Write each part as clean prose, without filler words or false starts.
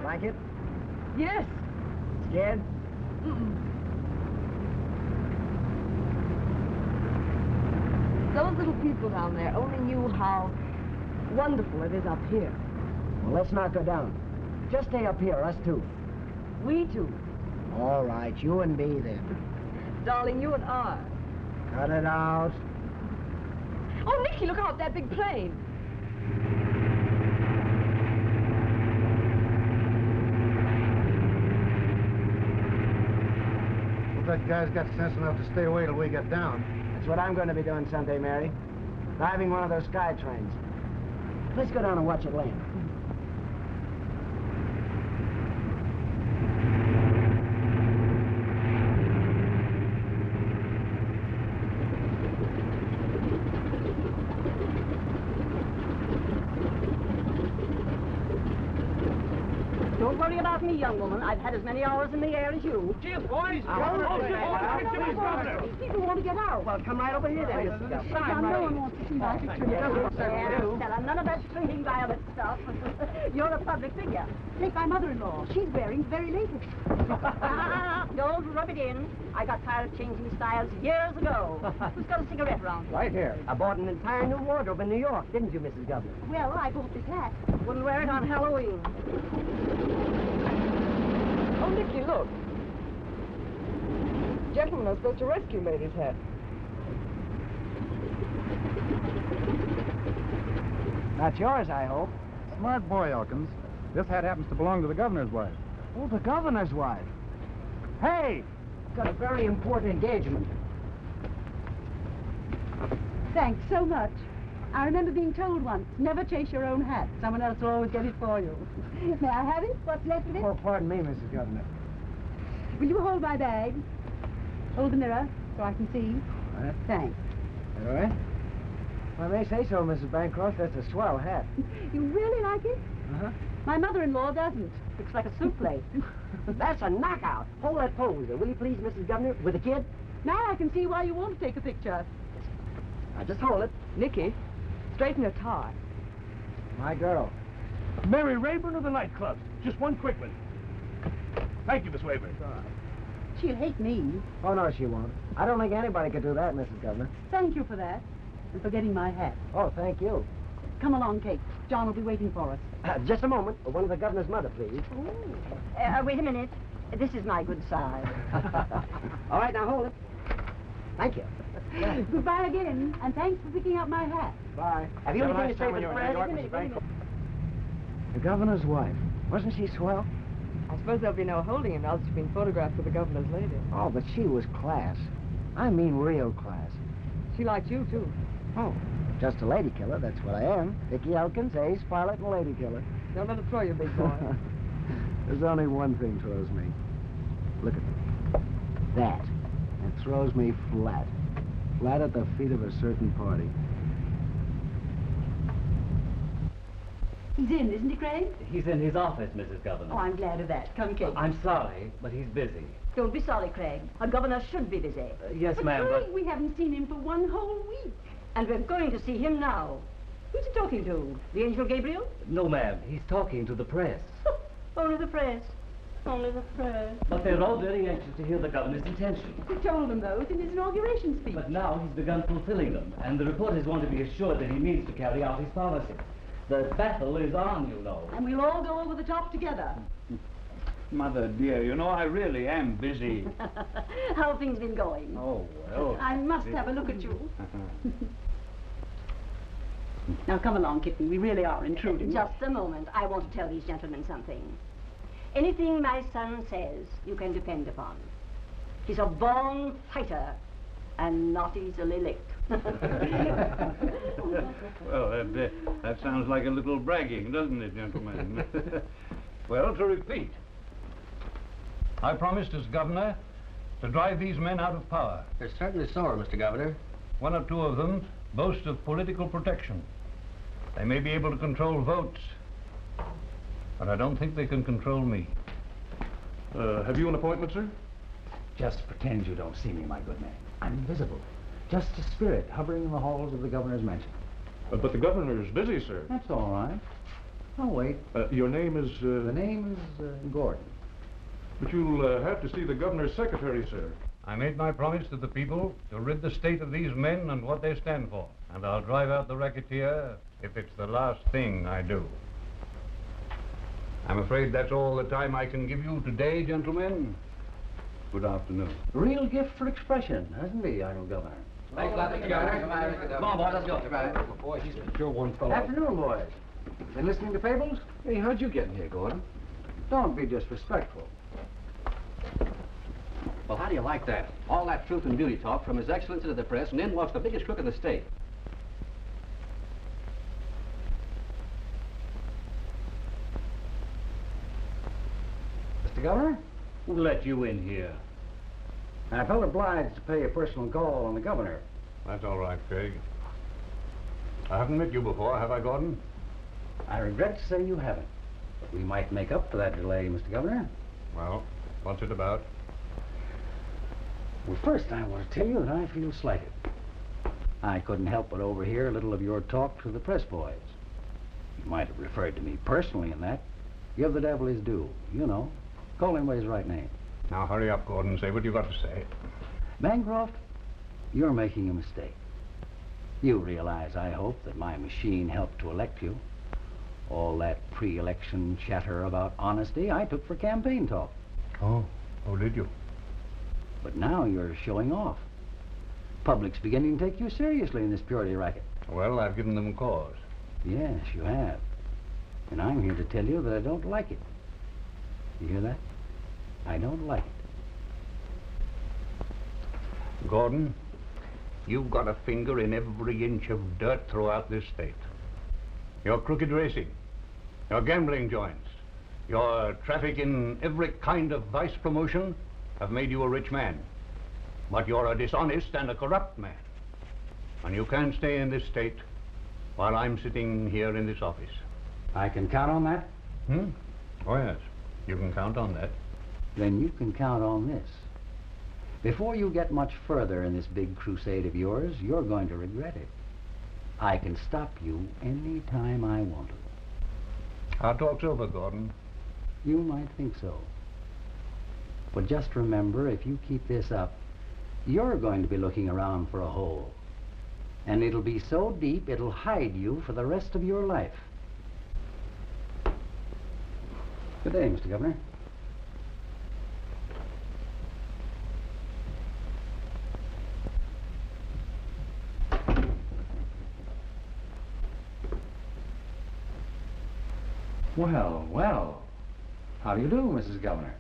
Like it? Yes. Scared? Those little people down there only knew how wonderful it is up here. Well, let's not go down. Just stay up here, us two. We two. All right, you and me then. Darling, you and I. Cut it out. Oh, Nicky, look out, that big plane. Well, that guy's got sense enough to stay away till we get down. That's what I'm going to be doing someday, Mary. Driving one of those sky trains. Let's go down and watch it land. Don't worry about me, young woman. I've had as many hours in the air as you. Gee, boys! People want to get out. Well, come right over here then, Mrs. Duffy. No one wants to see my picture. Stella, none of that shrinking violet stuff. You're a public figure. Take my mother-in-law. She's wearing very latest. Don't rub it in. I got tired of changing styles years ago. Who's got a cigarette around here? Right here. I bought an entire new wardrobe in New York, didn't you, Mrs. Governor? Well, I bought this hat. Wouldn't wear it on Halloween. Oh, Nicky, look. Gentleman I was supposed to rescue made his hat. Not yours, I hope. Smart boy, Elkins. This hat happens to belong to the governor's wife. Oh, the governor's wife. Hey! Got a very important engagement. Thanks so much. I remember being told once, never chase your own hat. Someone else will always get it for you. May I have it? What's left of it? Oh, pardon me, Mrs. Governor. Will you hold my bag? Hold the mirror so I can see. All right. Thanks. All right. If I may say so, Mrs. Bancroft, that's a swell hat. You really like it? Uh-huh. My mother-in-law doesn't. Looks like a soup plate. That's a knockout. Hold that pose there, will you please, Mrs. Governor, with the kid? Now I can see why you want to take a picture. Now, just hold it. Nicky, straighten your tie. My girl. Mary Rayburn of the nightclub. Just one quick one. Thank you, Miss Rayburn. She'll hate me. Oh, no, she won't. I don't think anybody could do that, Mrs. Governor. Thank you for that. And for getting my hat. Oh, thank you. Come along, Kate. John will be waiting for us. Just a moment. One of the governor's mother, please. Wait a minute. This is my good side. All right, now hold it. Thank you. Goodbye again, and thanks for picking up my hat. Bye. Have you anything to say for the press? The governor's wife. Wasn't she swell? I suppose there'll be no holding him now that you've been photographed with the governor's lady. Oh, but she was class. I mean real class. She liked you, too. Oh, just a lady killer, that's what I am. Dickie Elkins, ace pilot and lady killer. Don't let it throw you, big boy. There's only one thing throws me. Look at that. It throws me flat. Flat at the feet of a certain party. He's in, isn't he, Craig? He's in his office, Mrs. Governor. Oh, I'm glad of that. Come, Kate. I'm sorry, but he's busy. Don't be sorry, Craig. A governor should be busy. Yes, But ma'am, Craig, but... we haven't seen him for one whole week. And we're going to see him now. Who's he talking to? The Angel Gabriel? No, ma'am. He's talking to the press. Only the press. Only the press. But they're all very anxious to hear the governor's intentions. He told them those in his inauguration speech. But now he's begun fulfilling them, and the reporters want to be assured that he means to carry out his policy. The battle is on, you know. And we'll all go over the top together. Mother dear, you know, I really am busy. How have things been going? Oh, well. I must have a look at you. Now, come along, Kitten. We really are intruding. Just a moment. I want to tell these gentlemen something. Anything my son says, you can depend upon. He's a born fighter and not easily licked. Well, that sounds like a little bragging, doesn't it, gentlemen? Well, to repeat, I promised as governor to drive these men out of power. They're certainly sore, Mr. Governor. One or two of them boast of political protection. They may be able to control votes, but I don't think they can control me. Have you an appointment, sir? Just pretend you don't see me, my good man. I'm invisible. Just a spirit hovering in the halls of the governor's mansion. But the governor is busy, sir. That's all right. I'll wait. Your name is... The name is Gordon. But you'll have to see the governor's secretary, sir. I made my promise to the people to rid the state of these men and what they stand for. And I'll drive out the racketeer if it's the last thing I do. I'm afraid that's all the time I can give you today, gentlemen. Good afternoon. Real gift for expression, hasn't he, Honorable Governor? Thanks a lot, Mr. Governor. Come on, boys, let's go. Boy, he's sure one fellow. Afternoon, boys. Been listening to fables? Hey, how'd you get in here, Gordon? Don't be disrespectful. Well, how do you like that? All that truth and beauty talk from His Excellency to the press, and then walks the biggest crook in the state. Mr. Governor? Who let you in here? I felt obliged to pay a personal call on the governor. That's all right, Craig. I haven't met you before, have I, Gordon? I regret to say you haven't. But we might make up for that delay, Mr. Governor. Well, what's it about? Well, first I want to tell you that I feel slighted. I couldn't help but overhear a little of your talk to the press boys. You might have referred to me personally in that. Give the devil his due, you know. Call him by his right name. Now, hurry up, Gordon. Say what you've got to say. Bancroft, you're making a mistake. You realize, I hope, that my machine helped to elect you. All that pre-election chatter about honesty I took for campaign talk. Oh, did you? But now you're showing off. Public's beginning to take you seriously in this purity racket. Well, I've given them cause. Yes, you have. And I'm here to tell you that I don't like it. You hear that? I don't like it. Gordon, you've got a finger in every inch of dirt throughout this state. Your crooked racing, your gambling joints, your traffic in every kind of vice promotion have made you a rich man. But you're a dishonest and a corrupt man. And you can't stay in this state while I'm sitting here in this office. I can count on that? Oh, yes. You can count on that. Then you can count on this. Before you get much further in this big crusade of yours, you're going to regret it. I can stop you any time I want to. Our talk's over, Gordon. You might think so. But just remember, if you keep this up, you're going to be looking around for a hole. And it'll be so deep, it'll hide you for the rest of your life. Good day, Mr. Governor. Well, well. How do you do, Mrs. Governor?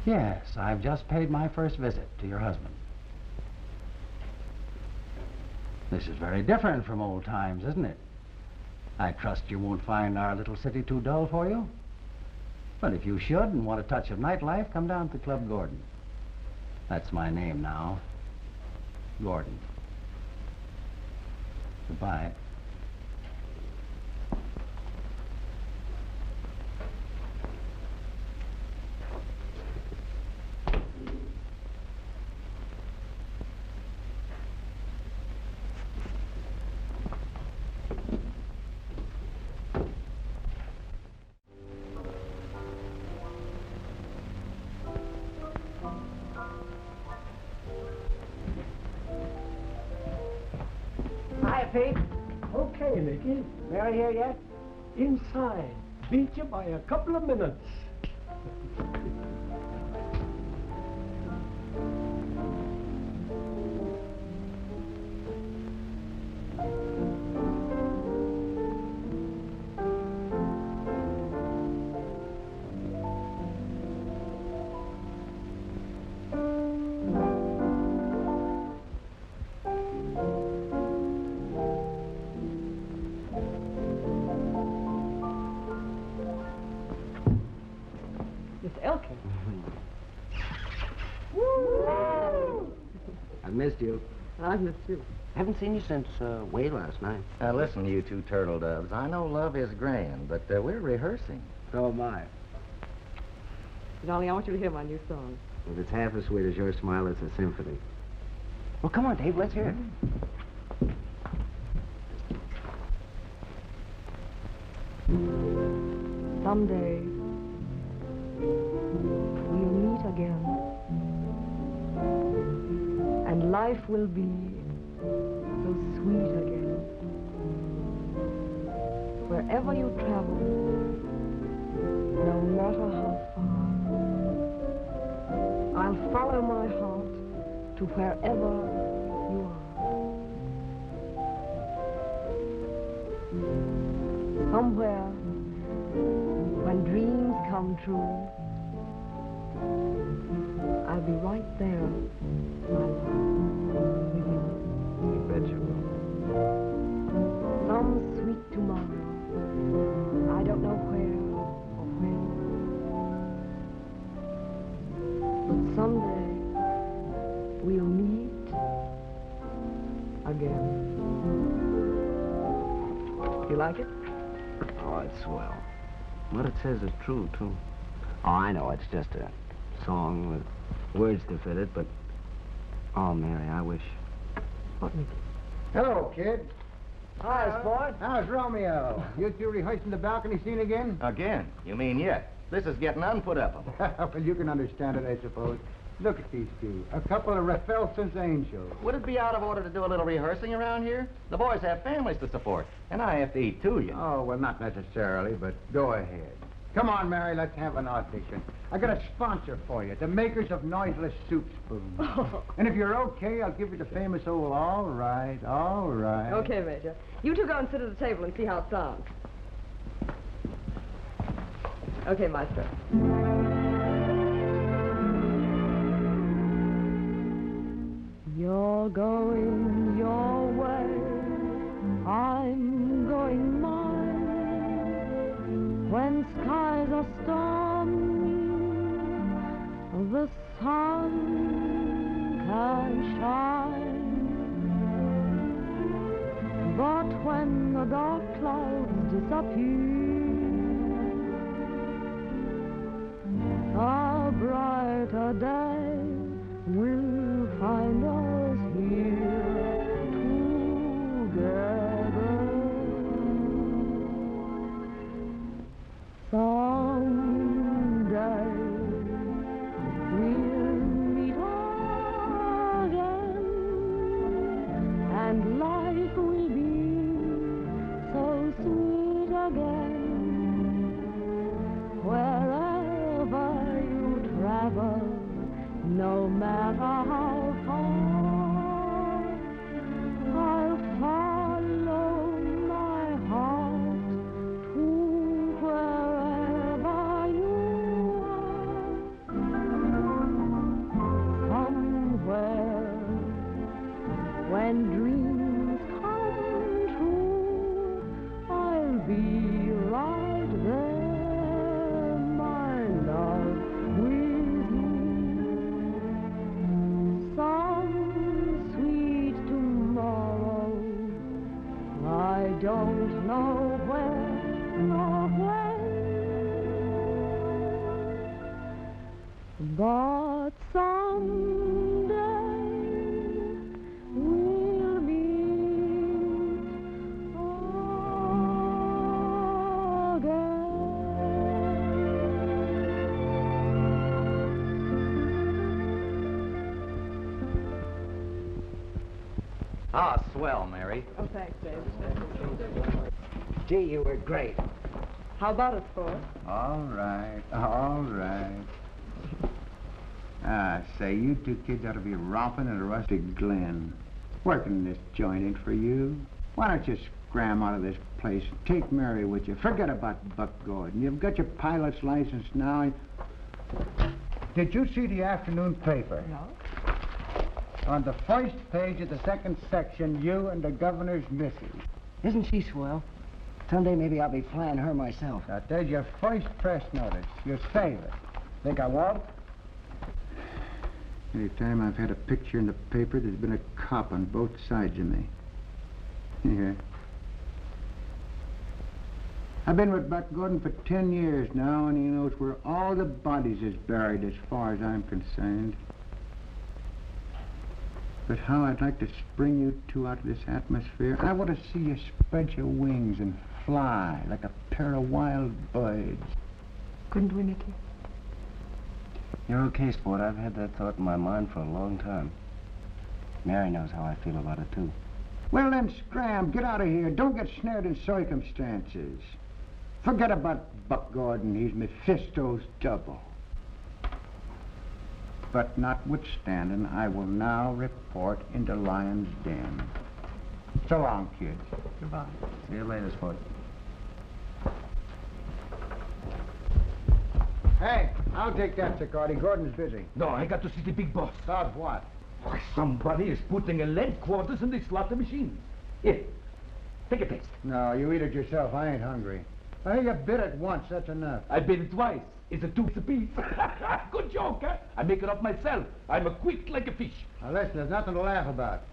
Yes, I've just paid my first visit to your husband. This is very different from old times, isn't it? I trust you won't find our little city too dull for you. But if you should and want a touch of nightlife, come down to Club Gordon. That's my name now. Gordon. Goodbye. Hi, Pete. Okay, Mickey. Mary here yet? Inside. Beat you by a couple of minutes. Miss Elkin. I've missed you. I've missed you. Haven't seen you since way last night. Now listen, you two turtle doves. I know love is grand, but we're rehearsing. So am I. Darling, I want you to hear my new song. If it's half as sweet as your smile, it's a symphony. Well, come on, Dave, let's hear it. Someday, we'll meet again. And life will be so sweet again. Wherever you travel, no matter how far, I'll follow my heart to wherever you are. Somewhere, when dreams come true, I'll be right there, my love, with you. You bet you will. Some sweet tomorrow, I don't know where or when, but someday we'll meet again. You like it? Oh, it's swell. What it says is true, too. Oh, I know, it's just a song with words to fit it, but... Oh, Mary, I wish... What, Mickey? Hello, kid. Hi, sport. How's Romeo? You two rehearsing the balcony scene again? Again? You mean yet? This is getting unputupable. Well, you can understand it, I suppose. Look at these two. A couple of Raffelson's angels. Would it be out of order to do a little rehearsing around here? The boys have families to support, and I have to eat too, you know. Oh, well, not necessarily, but go ahead. Come on, Mary, let's have an audition. I got a sponsor for you, the makers of noiseless soup spoons. And if you're okay, I'll give you the famous old all right, all right. Okay, Major. You two go and sit at the table and see how it sounds. Okay, Maestro. You're going your way, I'm going mine. When skies are stormy, the sun can shine. But when the dark clouds disappear, a brighter day will find us here together. Someday we'll meet again, and life will be so sweet again. Wherever you travel, no matter how far, I'll follow my heart to wherever you are. Somewhere, when dreams come true, I'll be right there, my love, with you. But someday we'll meet again. Ah, swell, Mary. Oh, thanks, Dave. Gee, you were great. How about it, Sport? All right, all right. Ah, say, you two kids ought to be romping at a rustic glen. Working this joint ain't for you. Why don't you scram out of this place and take Mary with you? Forget about Buck Gordon. You've got your pilot's license now. Did you see the afternoon paper? No. On the first page of the second section, you and the governor's missus. Isn't she swell? Someday maybe I'll be flying her myself. Now, there's your first press notice. You save it. Think I won't? Any time I've had a picture in the paper, there's been a cop on both sides of me. Here. I've been with Buck Gordon for 10 years now, and he knows where all the bodies is buried as far as I'm concerned. But how I'd like to spring you two out of this atmosphere. I want to see you spread your wings and fly like a pair of wild birds. Couldn't we, Nicky? You're okay, Sport. I've had that thought in my mind for a long time. Mary knows how I feel about it, too. Well, then, scram. Get out of here. Don't get snared in circumstances. Forget about Buck Gordon. He's Mephisto's double. But notwithstanding, I will now report into Lion's Den. So long, kids. Goodbye. See you later, Sport. Hey, I'll take that, Sicardi. Gordon's busy. No, I got to see the big boss. About what? Why, somebody is putting a lead quarters in the slaughter machine. Here, take a taste. No, you eat it yourself. I ain't hungry. I think you bit it once. That's enough. I bit it twice. It's a tooth apiece. Good joke, huh? I make it up myself. I'm a quick like a fish. Now, listen, there's nothing to laugh about.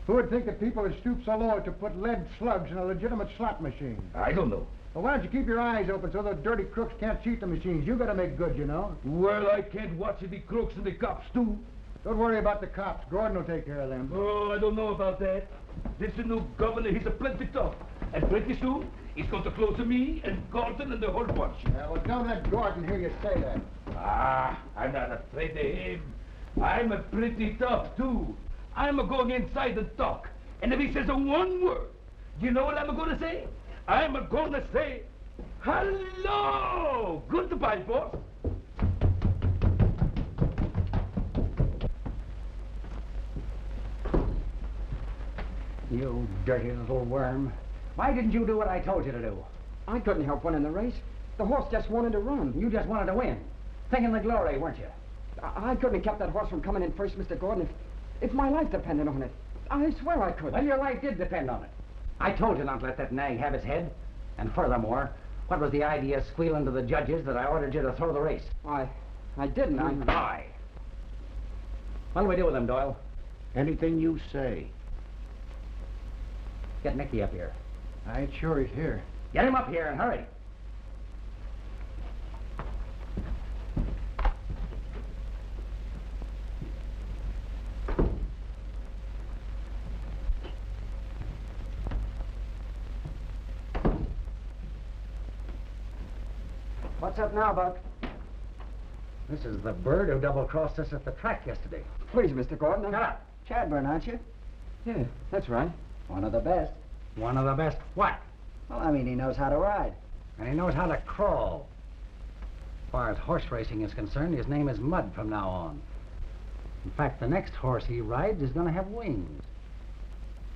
Who would think that people would stoop so low to put lead slugs in a legitimate slot machine? I don't know. Well, why don't you keep your eyes open so the dirty crooks can't cheat the machines? You gotta make good, you know. Well, I can't watch the crooks and the cops, too. Don't worry about the cops. Gordon will take care of them. Oh, I don't know about that. This new governor, he's a plenty tough. And pretty soon, he's going to close to me and Gordon and the whole bunch. Yeah, well, don't let Gordon hear you say that. Ah, I'm not afraid of him. I'm a pretty tough, too. I'm going inside and talk. And if he says one word, you know what I'm going to say? I'm going to say, hello! Goodbye, boss. You dirty little worm. Why didn't you do what I told you to do? I couldn't help winning the race. The horse just wanted to run. You just wanted to win. Thinking the glory, weren't you? I couldn't have kept that horse from coming in first, Mr. Gordon, if my life depended on it. I swear I could. Well, your life did depend on it. I told you not to let that nag have his head. And furthermore, what was the idea squealing to the judges that I ordered you to throw the race? I didn't. You lie. What do we do with him, Doyle? Anything you say. Get Nicky up here. I ain't sure he's here. Get him up here and hurry. What's up now, Buck? This is the bird who double-crossed us at the track yesterday. Please, Mr. Gordon. Shut up. Chadburn, aren't you? Yeah, that's right. One of the best. One of the best what? Well, I mean, he knows how to ride. And he knows how to crawl. As far as horse racing is concerned, his name is Mud from now on. In fact, the next horse he rides is going to have wings.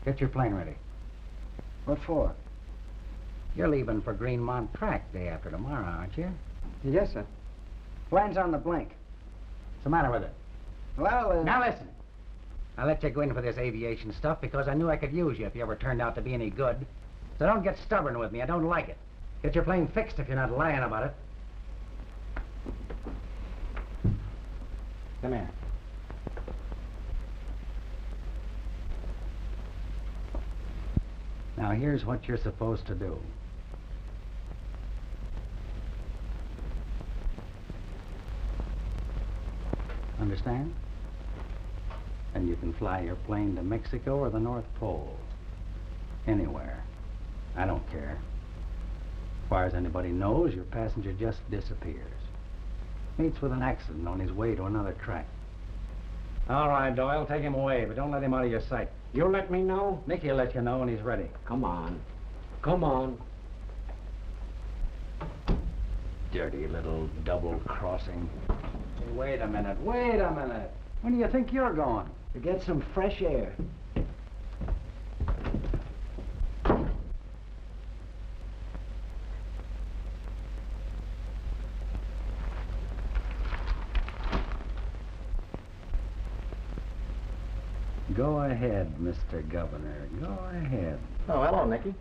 Get your plane ready. What for? You're leaving for Greenmont Track day after tomorrow, aren't you? Yes, sir. Plane's on the blink. What's the matter with it? Well, Now listen. I let you go in for this aviation stuff because I knew I could use you if you ever turned out to be any good. So don't get stubborn with me. I don't like it. Get your plane fixed if you're not lying about it. Come here. Now here's what you're supposed to do. understand? And you can fly your plane to Mexico or the North Pole. Anywhere. I don't care. As far as anybody knows, your passenger just disappears. Meets with an accident on his way to another track. All right, Doyle, take him away, but don't let him out of your sight. You'll let me know? Mickey will let you know when he's ready. Come on. Come on. Dirty little double-crossing. Hey, wait a minute. When do you think you're going? To get some fresh air. Go ahead, Mr. Governor. Go ahead. Oh, hello, Nicky.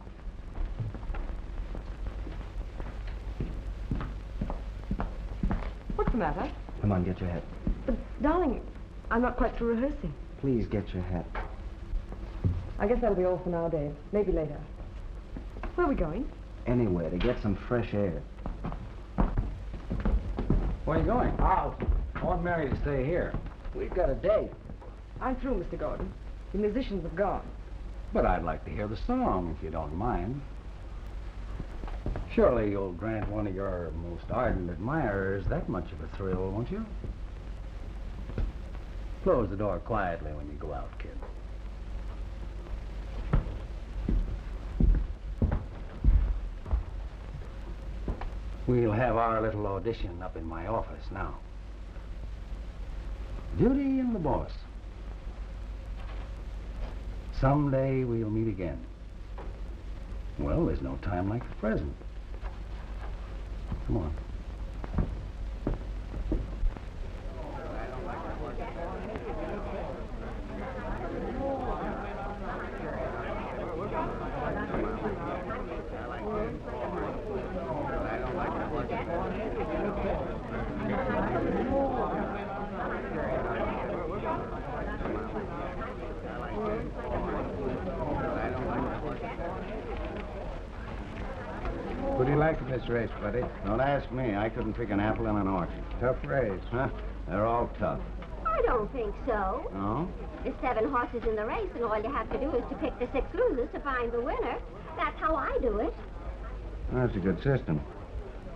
What's the matter? Come on, get your hat. But, darling, I'm not quite through rehearsing. Please get your hat. I guess that'll be all for now, Dave. Maybe later. Where are we going? Anywhere to get some fresh air. Where are you going? Out. I want Mary to stay here. We've got a date. I'm through, Mr. Gordon. The musicians have gone. But I'd like to hear the song, if you don't mind. Surely you'll grant one of your most ardent admirers that much of a thrill, won't you? Close the door quietly when you go out, kid. We'll have our little audition up in my office now. Duty and the boss. Someday we'll meet again. Well, there's no time like the present. Come on. What do you like of this race, buddy? Don't ask me. I couldn't pick an apple in an orchard. Tough race. Huh? They're all tough. I don't think so. No? There's 7 horses in the race, and all you have to do is to pick the 6 losers to find the winner. That's how I do it. That's a good system.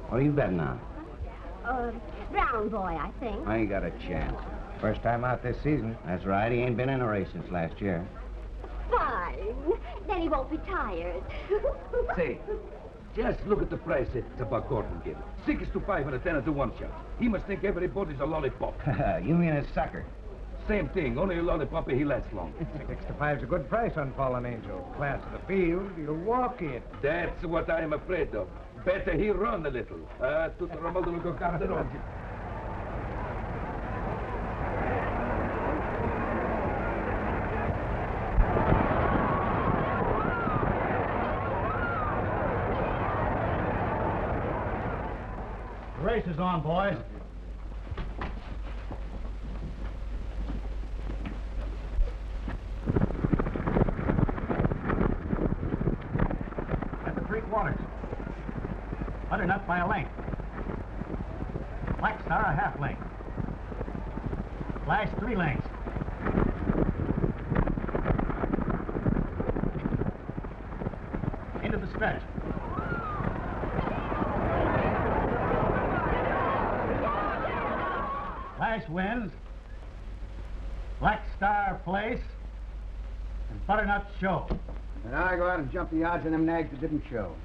What are you betting on? Brown boy, I think. I ain't got a chance. First time out this season. That's right. He ain't been in a race since last year. Fine. Then he won't be tired. Say, just look at the price that Buck Gordon gave. 6 to 5 and a 10 to 1 shot. He must think everybody's a lollipop. You mean a sucker? Same thing, only a lollipop he lasts long. 6 to 5's a good price on Fallen Angel. Class of the field, you'll walk it. That's what I'm afraid of. Better he run a little. Tutto Romaldo lo guarderò. The race is on, boys. At the 3/4. Butternut by a length. Black Star a half length. Flash 3 lengths. Into the stretch. Flash wins. Black Star place. And Butternut show. And I go out and jump the odds on them nags that didn't show.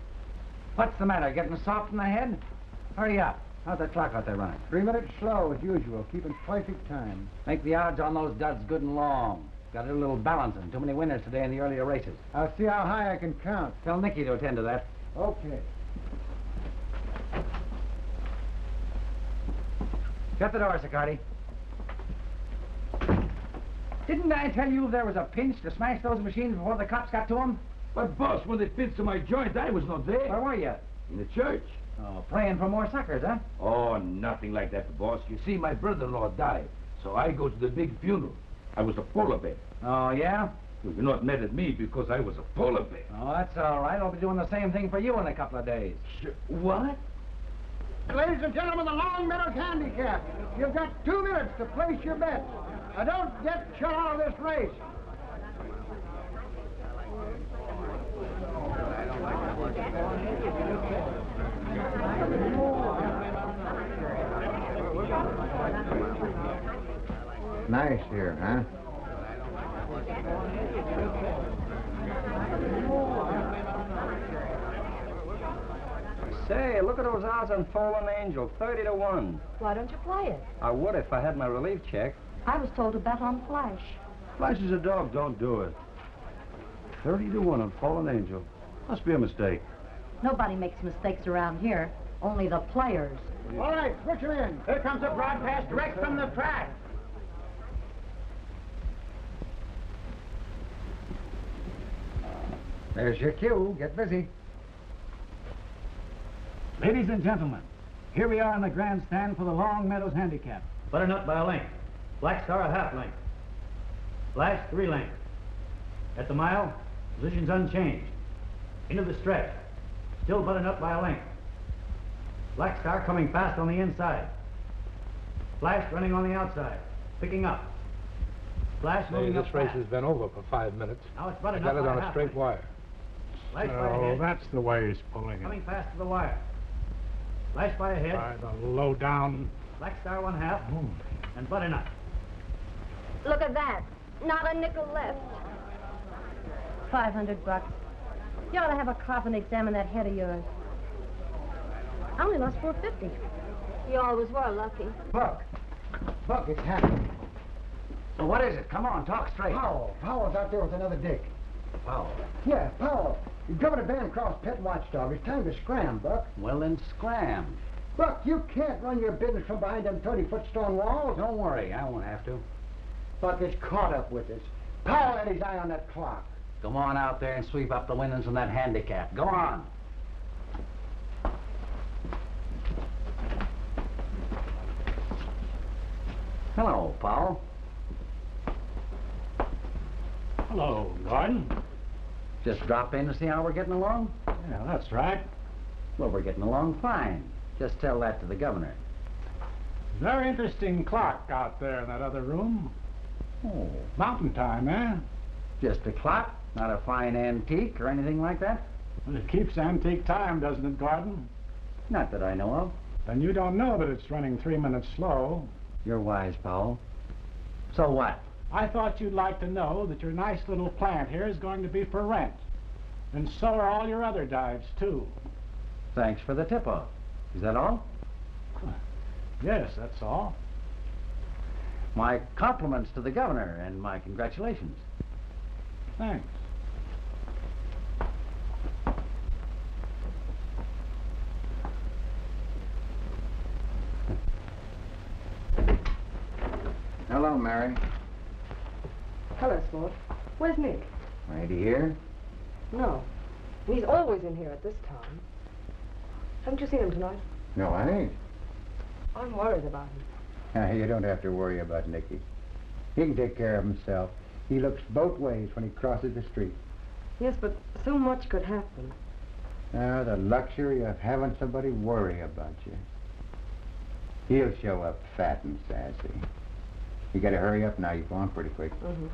What's the matter? Getting soft in the head? Hurry up. How's that clock out there running? 3 minutes slow, as usual, keeping perfect time. Make the odds on those duds good and long. Got to do a little balancing. Too many winners today in the earlier races. I'll see how high I can count. Tell Nicky to attend to that. Okay. Shut the door, Sicardi. Didn't I tell you there was a pinch to smash those machines before the cops got to them? But, boss, when they fit to my joint, I was not there. Where were you? In the church. Oh, praying for more suckers, huh? Oh, nothing like that, boss. You see, my brother-in-law died, so I go to the big funeral. I was a polar bear. Oh, yeah? Well, you're not mad at me because I was a polar bear. Oh, that's all right. I'll be doing the same thing for you in a couple of days. What? Ladies and gentlemen, the Long Meadows Handicap. You've got 2 minutes to place your bets. Now, don't get shut out of this race. Nice here, huh? Say, look at those odds on Fallen Angel, 30 to 1. Why don't you play it? I would if I had my relief check. I was told to bet on Flash. Flash is a dog, don't do it. 30 to 1 on Fallen Angel. Must be a mistake. Nobody makes mistakes around here. Only the players. All right, switch him in. Here comes a broadcast direct from the track. There's your cue. Get busy. Ladies and gentlemen, here we are in the grandstand for the Long Meadows Handicap. Butternut by a length. Black Star a half length. Flash 3 lengths. At the mile, positions unchanged. Into the stretch. Still Butternut by a length. Black Star coming fast on the inside. Flash running on the outside. Picking up. Flash moving up This race fast. has been over for 5 minutes. Now it's I Butternut got it by on half a straight length. wire. Flash by Oh, ahead. that's the way he's pulling it. Coming fast to the wire. Flash by ahead. By the low down. Black Star 1/2. And Butternut. Look at that. Not a nickel left. $500. You ought to have a coffin examine that head of yours. I only lost $450. You always were lucky. Buck. Buck, it's happening. Well, what is it? Come on, talk straight. Powell. Powell's out there with another dick. Powell. Yeah, Powell. Governor Bancroft's pet watchdog. It's time to scram, Buck. Well, then scram. Buck, you can't run your business from behind them 30-foot stone walls. Don't worry, I won't have to. Buck is caught up with us. Powell had his eye on that clock. Come on out there and sweep up the winnings in that handicap. Go on. Hello, Powell. Hello, Gordon. Just drop in to see how we're getting along? Yeah, that's right. Well, we're getting along fine. Just tell that to the governor. Very interesting clock out there in that other room. Oh. Mountain time, eh? Just a clock? Not a fine antique or anything like that? Well, it keeps antique time, doesn't it, Gordon? Not that I know of. Then you don't know that it's running 3 minutes slow. You're wise, Powell. So what? I thought you'd like to know that your nice little plant here is going to be for rent. And so are all your other dives, too. Thanks for the tip-off. Is that all? Yes, that's all. My compliments to the governor and my congratulations. Thanks. Hello, Mary. Hello, Sport. Where's Nick? Right here? No. He's always in here at this time. Haven't you seen him tonight? No, I ain't. I'm worried about him. You don't have to worry about Nicky. He can take care of himself. He looks both ways when he crosses the street. Yes, but so much could happen. The luxury of having somebody worry about you. He'll show up fat and sassy. You gotta hurry up now. You're going pretty quick. Mm-hmm.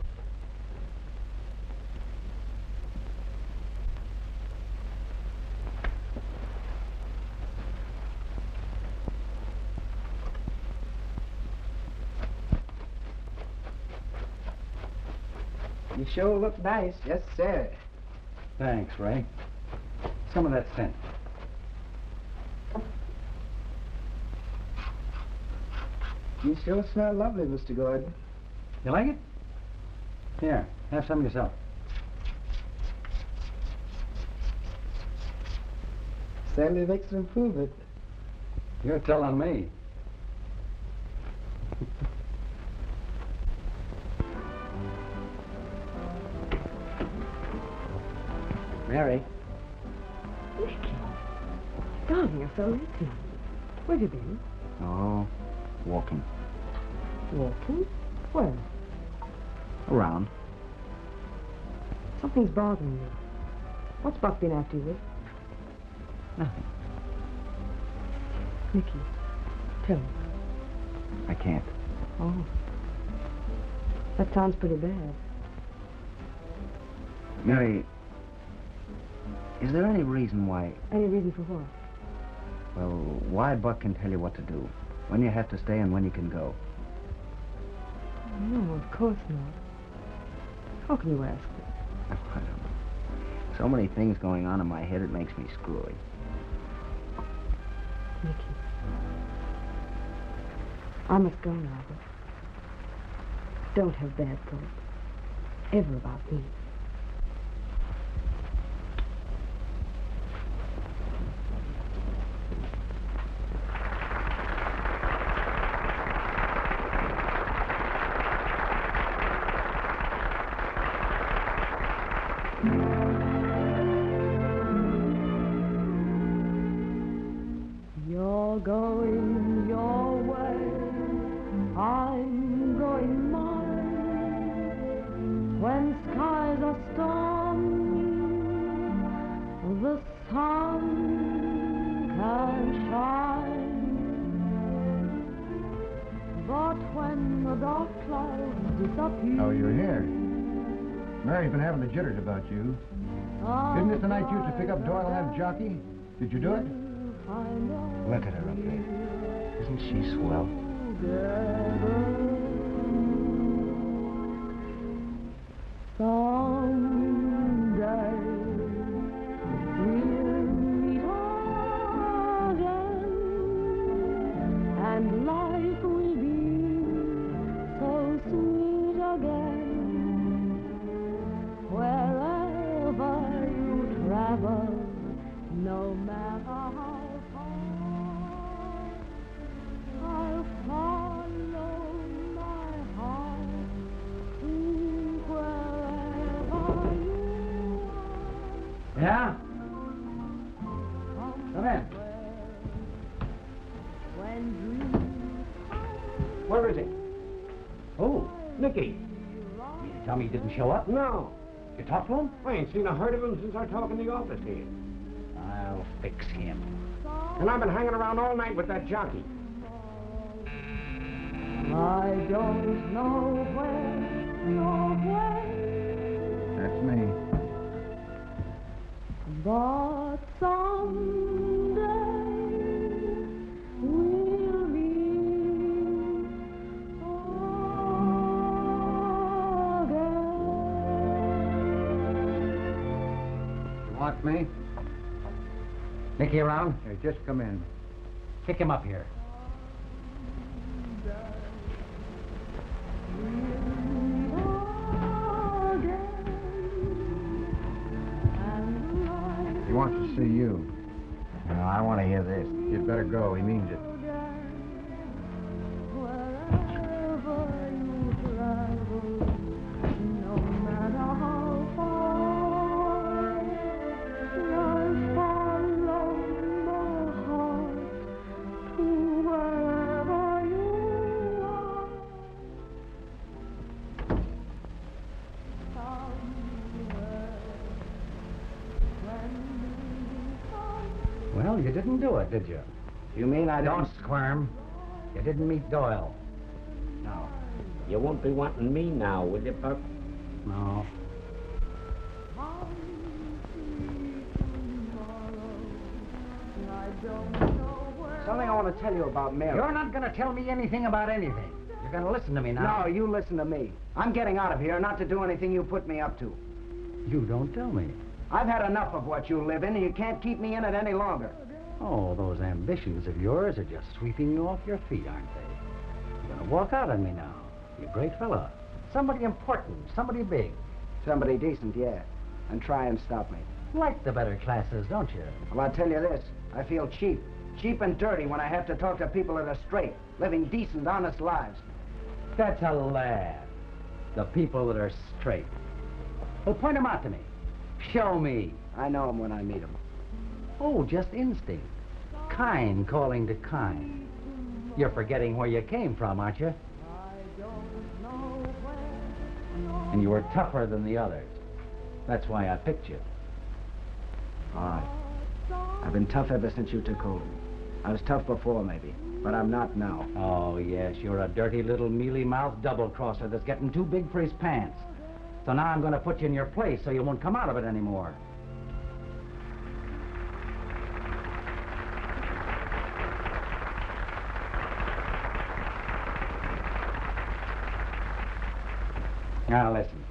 You sure look nice. Yes, sir. Thanks, Ray. Some of that scent. You sure smell lovely, Mr. Gordon. You like it? Here, have some yourself. Sandy makes an improvement. You're telling me. Mary. Nicky. Darling, you're so late tonight. Where have you been? Oh, walking. Walking? Where? Around. Something's bothering you. What's Buck been after you with? Nothing. Nicky, tell me. I can't. Oh. That sounds pretty bad. Mary, is there any reason why... Any reason for what? Well, why Buck can tell you what to do, when you have to stay and when you can go? No, of course not. How can you ask me? I don't know. So many things going on in my head, it makes me screwy. Nicky, I must go now, but don't have bad thoughts. Ever about me. You're going your way, I'm going mine. When skies are stormy, the sun can shine. But when the dark clouds disappear... Oh, you're here. Mary's been having the jitters about you. Isn't this the night you used to pick up Doyle and that jockey? Did you do it? Look at her up there. Isn't she swell? Someday we'll meet again, and life will be so sweet again. Wherever you travel, no matter how I'll follow my heart to wherever you are. Yeah? Come in. When dreams Where is he? Oh, Nicky. you tell me he didn't show up? No. You talked to him? I ain't seen a heard of him since our talk in the office here. I'll fix him. And I've been hanging around all night with that jockey. I don't know where you're going, That's me. but someday we'll meet again. You want me? Nicky around? Here, just come in. Kick him up here. He wants to see you. No, I want to hear this. You'd better go. He means it. Well, you didn't do it, did you? You mean I Don't squirm. You didn't meet Doyle. No. You won't be wanting me now, will you, Buck? No. Something I want to tell you about Mary. You're not going to tell me anything about anything. You're going to listen to me now. No, you listen to me. I'm getting out of here, not to do anything you put me up to. You don't tell me. I've had enough of what you live in, and you can't keep me in it any longer. Oh, those ambitions of yours are just sweeping you off your feet, aren't they? You're going to walk out on me now. You're a great fella. Somebody important, somebody big. Somebody decent, yeah. And try and stop me. Like the better classes, don't you? Well, I'll tell you this. I feel cheap. Cheap and dirty when I have to talk to people that are straight, living decent, honest lives. That's a lad. The people that are straight. Well, point them out to me. Show me. I know them when I meet them. Oh, just instinct. Kind calling to kind. You're forgetting where you came from, aren't you? And you were tougher than the others. That's why I picked you. All right. I've been tough ever since you took hold of me. I was tough before, maybe, but I'm not now. Oh, yes, you're a dirty little mealy-mouthed double-crosser that's getting too big for his pants. So now I'm going to put you in your place so you won't come out of it anymore. Now, listen.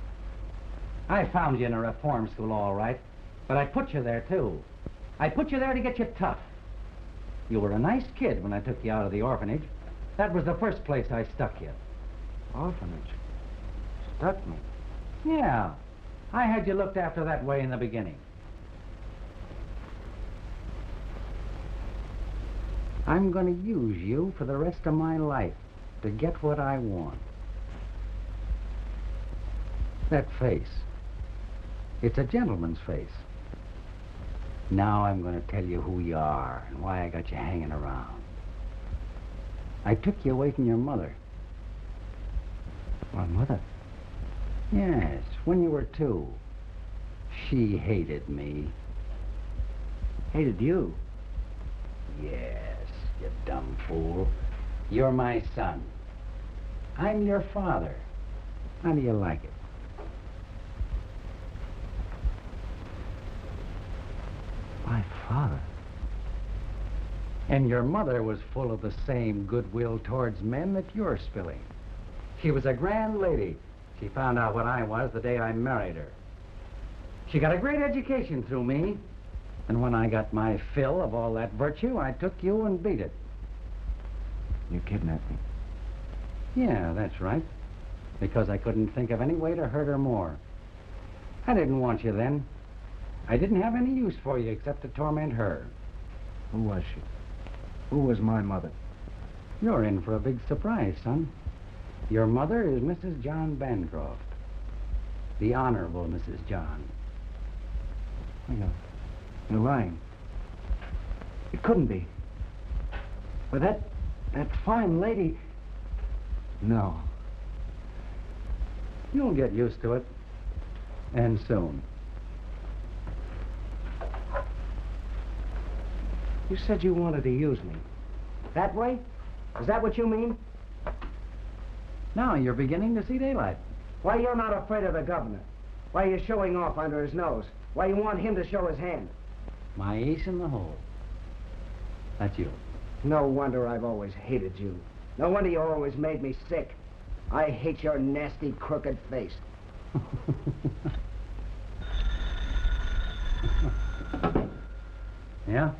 I found you in a reform school, all right, but I put you there, too. I put you there to get you tough. You were a nice kid when I took you out of the orphanage. That was the first place I stuck you. Orphanage? Stuck me? Yeah. I had you looked after that way in the beginning. I'm going to use you for the rest of my life to get what I want. That face. It's a gentleman's face. Now I'm going to tell you who you are and why I got you hanging around. I took you away from your mother. My mother? Yes, when you were 2. She hated me. Hated you? Yes, you dumb fool. You're my son. I'm your father. How do you like it? My father? And your mother was full of the same goodwill towards men that you're spilling. She was a grand lady. She found out what I was the day I married her. She got a great education through me. And when I got my fill of all that virtue, I took you and beat it. You kidnapped me? Yeah, that's right. Because I couldn't think of any way to hurt her more. I didn't want you then. I didn't have any use for you except to torment her. Who was she? Who was my mother? You're in for a big surprise, son. Your mother is Mrs. John Bancroft. The Honorable Mrs. John. You're lying. It couldn't be. But that fine lady... No. You'll get used to it. And soon. You said you wanted to use me. That way? Is that what you mean? Now you're beginning to see daylight. Why you're not afraid of the governor? Why you're showing off under his nose? Why you want him to show his hand? My ace in the hole. That's you. No wonder I've always hated you. No wonder you always made me sick. I hate your nasty, crooked face. Yeah?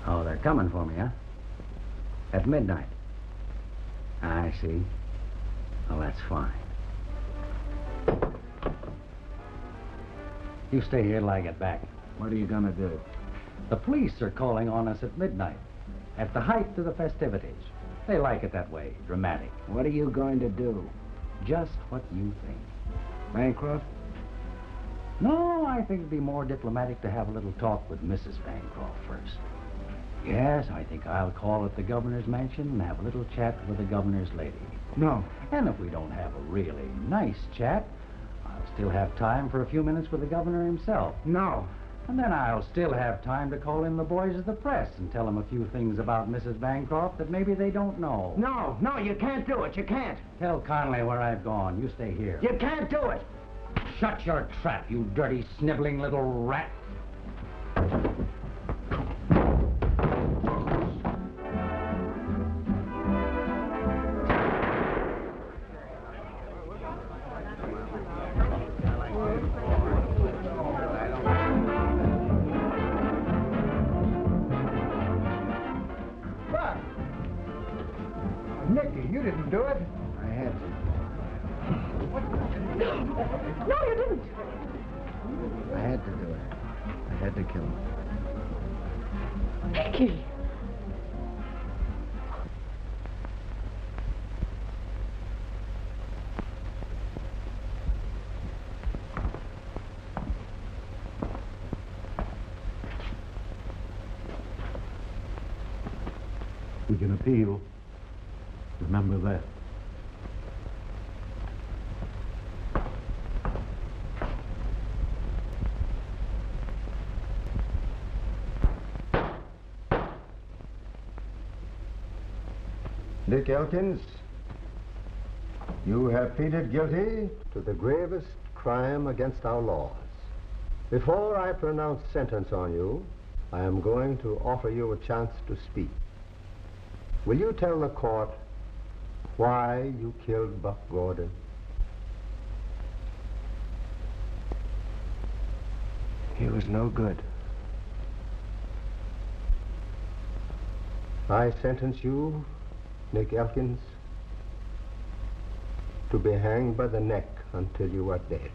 Oh, they're coming for me, huh? At midnight. I see. Well, that's fine. You stay here till I get back. What are you gonna do? The police are calling on us at midnight, at the height of the festivities. They like it that way, dramatic. What are you going to do? Just what you think. Bancroft? No, I think it'd be more diplomatic to have a little talk with Mrs. Bancroft first. Yes, I think I'll call at the governor's mansion and have a little chat with the governor's lady. No. And if we don't have a really nice chat, I'll still have time for a few minutes with the governor himself. No. And then I'll still have time to call in the boys of the press and tell them a few things about Mrs. Bancroft that maybe they don't know. No, you can't do it. You can't. Tell Conley where I've gone. You stay here. You can't do it. Shut your trap, you dirty, sniveling little rat. Nicky, you didn't do it. I had to. No, you didn't. I had to do it. I had to kill him. Nicky. We can appeal. Remember that. Dick Elkins, you have pleaded guilty to the gravest crime against our laws. Before I pronounce sentence on you, I am going to offer you a chance to speak. Will you tell the court why you killed Buck Gordon? He was no good. I sentence you, Nick Elkins, to be hanged by the neck until you are dead.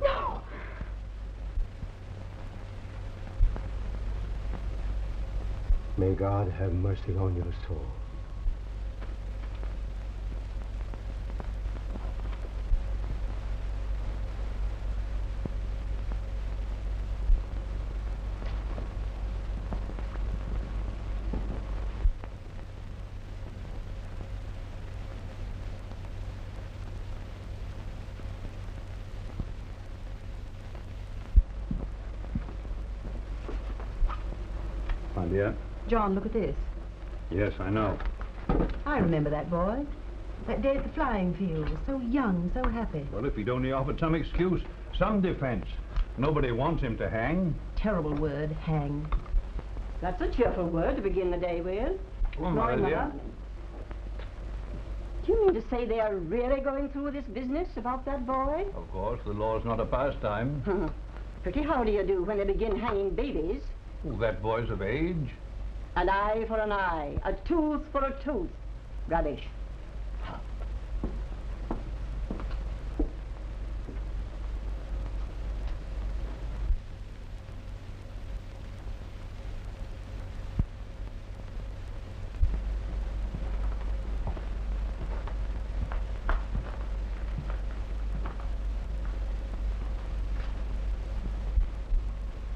No! May God have mercy on your soul. My dear? John, look at this. Yes, I know. I remember that boy. That day at the flying field. So young, so happy. Well, if he'd only offered some excuse, some defense. Nobody wants him to hang. Terrible word, hang. That's a cheerful word to begin the day with. Oh, my dear. Do you mean to say they are really going through with this business about that boy? Of course, the law's not a pastime. Pretty howdy you do when they begin hanging babies. Oh, that boy's of age. An eye for an eye, a tooth for a tooth. Rubbish.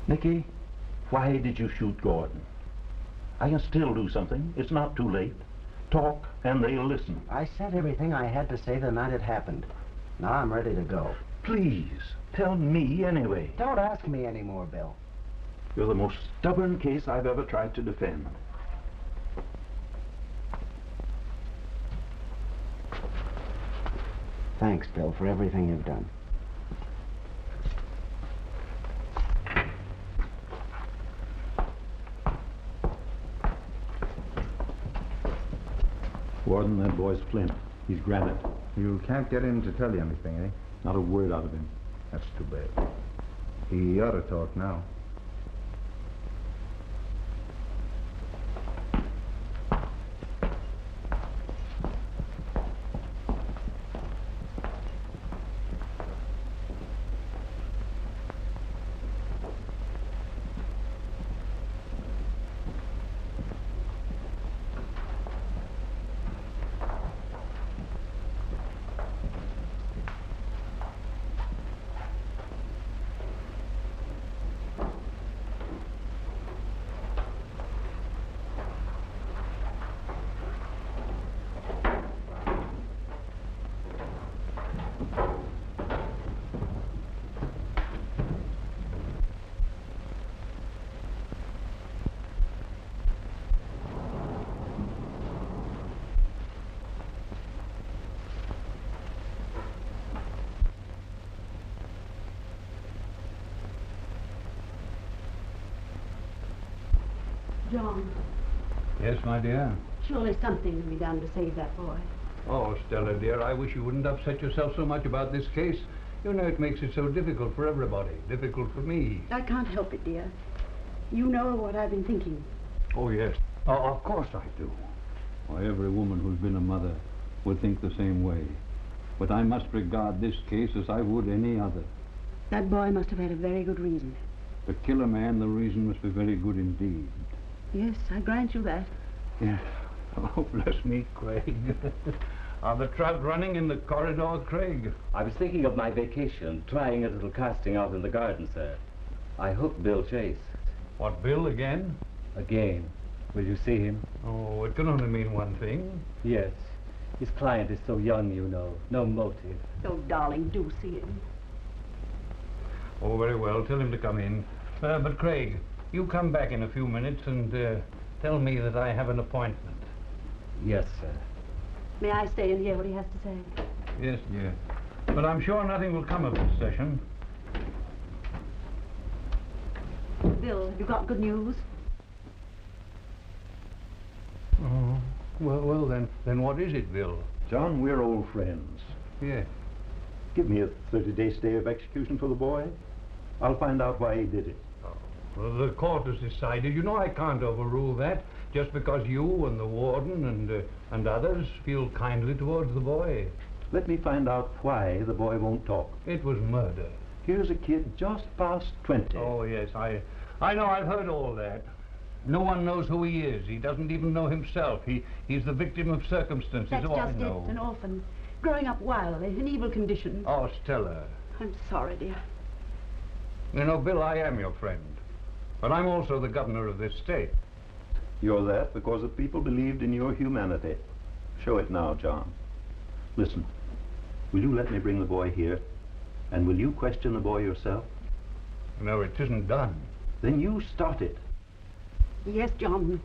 Nicky, why did you shoot Gordon? I can still do something. It's not too late. Talk, and they'll listen. I said everything I had to say the night it happened. Now I'm ready to go. Please, tell me anyway. Don't ask me anymore, Bill. You're the most stubborn case I've ever tried to defend. Thanks, Bill, for everything you've done. Warden, that boy's flint. He's granite. You can't get him to tell you anything, eh? Not a word out of him. That's too bad. He ought to talk now. John, Yes, my dear? surely something can be done to save that boy. Oh, Stella, dear, I wish you wouldn't upset yourself so much about this case. You know, it makes it so difficult for everybody. Difficult for me. I can't help it, dear. You know what I've been thinking. Oh, yes. Oh, of course I do. Why, every woman who's been a mother would think the same way. But I must regard this case as I would any other. That boy must have had a very good reason. To kill a man, the reason must be very good indeed. Yes, I grant you that. Yes. Oh, bless me, Craig. Are the trout running in the corridor, Craig? I was thinking of my vacation, trying a little casting out in the garden, sir. I hooked Bill Chase. What, Bill again? Again. Will you see him? Oh, it can only mean one thing. Yes. His client is so young, you know. No motive. Oh, darling, do see him. Oh, very well. Tell him to come in. But, Craig, you come back in a few minutes and tell me that I have an appointment. Yes, sir. May I stay and hear what he has to say? Yes, dear. But I'm sure nothing will come of this session. Bill, have you got good news? Oh, well, then what is it, Bill? John, we're old friends. Yes. Give me a 30-day stay of execution for the boy. I'll find out why he did it. Well, the court has decided. You know I can't overrule that just because you and the warden and others feel kindly towards the boy. Let me find out why the boy won't talk. It was murder. Here's a kid just past 20. Oh, yes, I know. I've heard all that. No one knows who he is. He doesn't even know himself. He's the victim of circumstances. That's oh, just I know. it, an orphan. Growing up wildly, in evil conditions. Oh, Stella. I'm sorry, dear. You know, Bill, I am your friend. But I'm also the governor of this state. You're that because the people believed in your humanity. Show it now, John. Listen, will you let me bring the boy here? And will you question the boy yourself? No, it isn't done. Then you start it. Yes, John.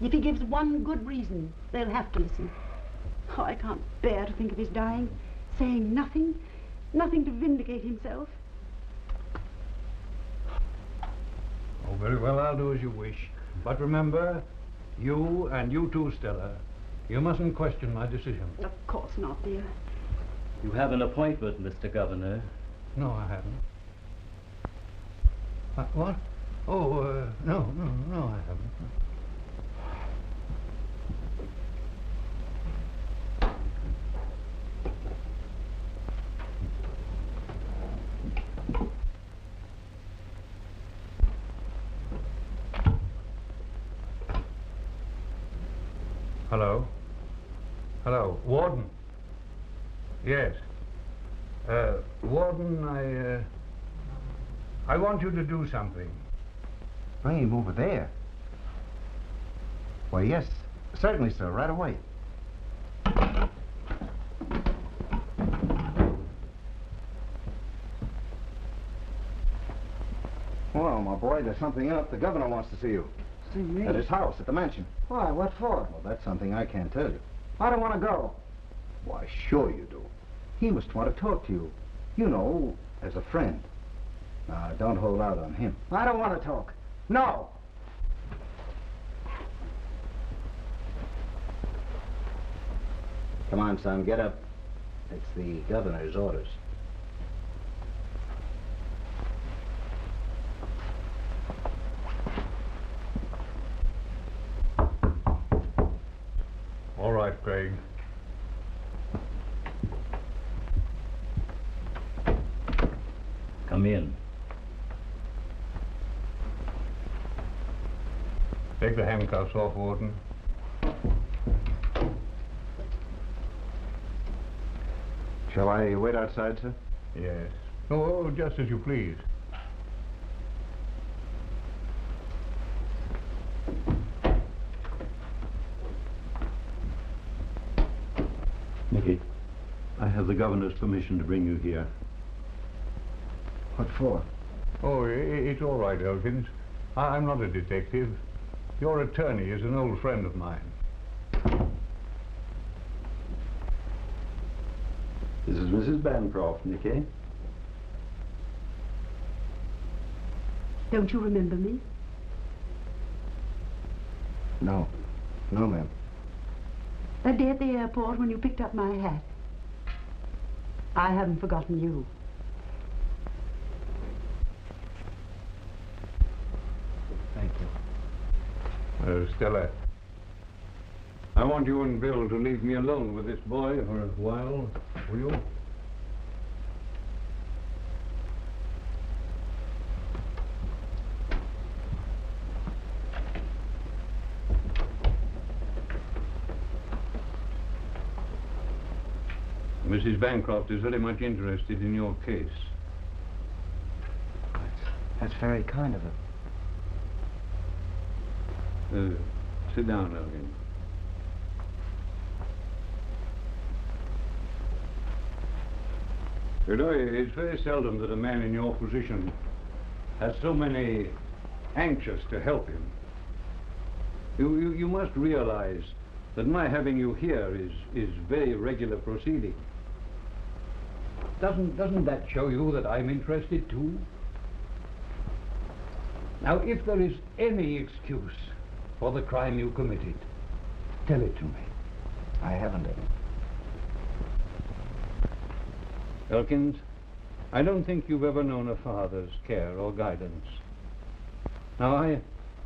If he gives one good reason, they'll have to listen. Oh, I can't bear to think of his dying, saying nothing to vindicate himself. Oh, very well, I'll do as you wish. But remember, you and you too, Stella, you mustn't question my decision. Of course not, dear. You have an appointment, Mr. Governor. No, I haven't. What? Oh, no, I haven't. Hello? Hello, Warden? Yes. Warden, I want you to do something. Bring him over there. Why, yes, certainly, sir, right away. Well, my boy, there's something up. The governor wants to see you. See me? At his house, at the mansion. Why? What for? Well, that's something I can't tell you. I don't want to go. Why, sure you do. He must want to talk to you. You know, as a friend. Now, don't hold out on him. I don't want to talk. No. Come on, son, get up. It's the governor's orders. All right, Craig. Come in. Take the handcuffs off, Warden. Shall I wait outside, sir? Yes. Oh, just as you please. Nicky, I have the governor's permission to bring you here. What for? Oh, it's all right, Elkins. I'm not a detective. Your attorney is an old friend of mine. This is Mrs. Bancroft, Nicky. Don't you remember me? No. No, ma'am. That day at the airport when you picked up my hat. I haven't forgotten you. Thank you. Stella, I want you and Bill to leave me alone with this boy for a while, will you? Mrs. Bancroft is very much interested in your case. That's very kind of her. Sit down, Elgin. You know, it's very seldom that a man in your position has so many anxious to help him. You must realize that my having you here is very regular proceeding. Doesn't that show you that I'm interested too? Now, if there is any excuse for the crime you committed, tell it to me. I haven't any. Elkins, I don't think you've ever known a father's care or guidance. Now,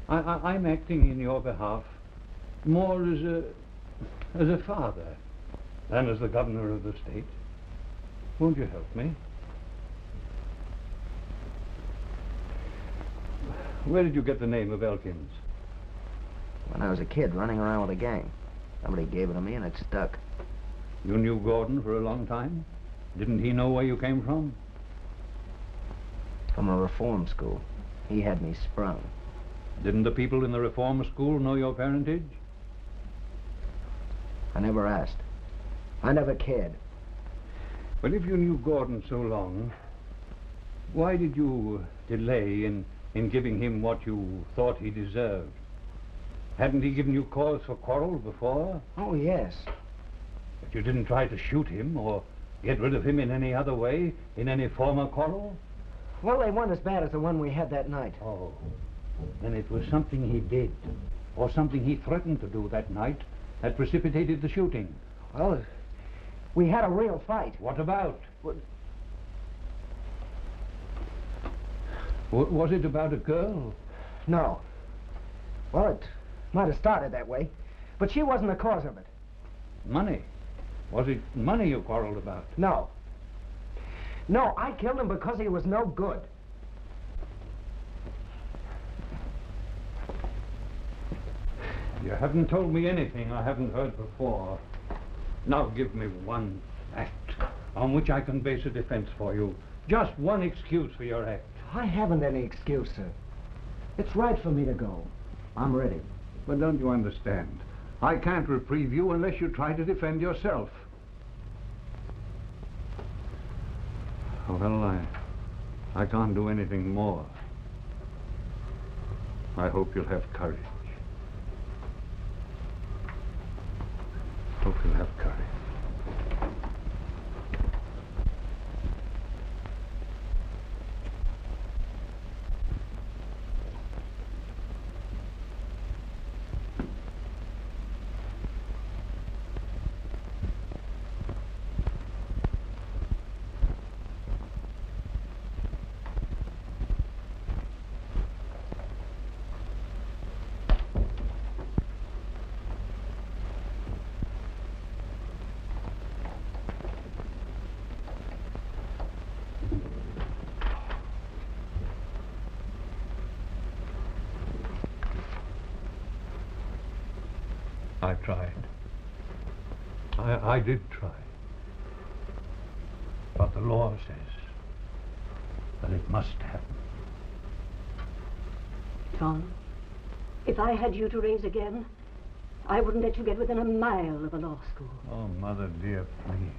I'm acting in your behalf more as a father than as the governor of the state. Won't you help me? Where did you get the name of Elkins? When I was a kid running around with a gang. Somebody gave it to me and it stuck. You knew Gordon for a long time? Didn't he know where you came from? From a reform school. He had me sprung. Didn't the people in the reform school know your parentage? I never asked. I never cared. Well, if you knew Gordon so long, why did you delay in giving him what you thought he deserved? Hadn't he given you cause for quarrel before? Oh, yes. But you didn't try to shoot him or get rid of him in any other way, in any former quarrel? Well, they weren't as bad as the one we had that night. Oh, then it was something he did, or something he threatened to do that night that precipitated the shooting. Well, we had a real fight. What about? Was it about a girl? No. Well, it might have started that way, but she wasn't the cause of it. Money? Was it money you quarreled about? No. No, I killed him because he was no good. You haven't told me anything I haven't heard before. Now give me one fact on which I can base a defense for you. Just one excuse for your act. I haven't any excuse, sir. It's right for me to go. I'm ready. But don't you understand? I can't reprieve you unless you try to defend yourself. Well, I can't do anything more. I hope you'll have courage. Hope you'll have courage. I tried. I did try. But the law says that it must happen. John, if I had you to raise again, I wouldn't let you get within a mile of a law school. Oh, Mother dear, please.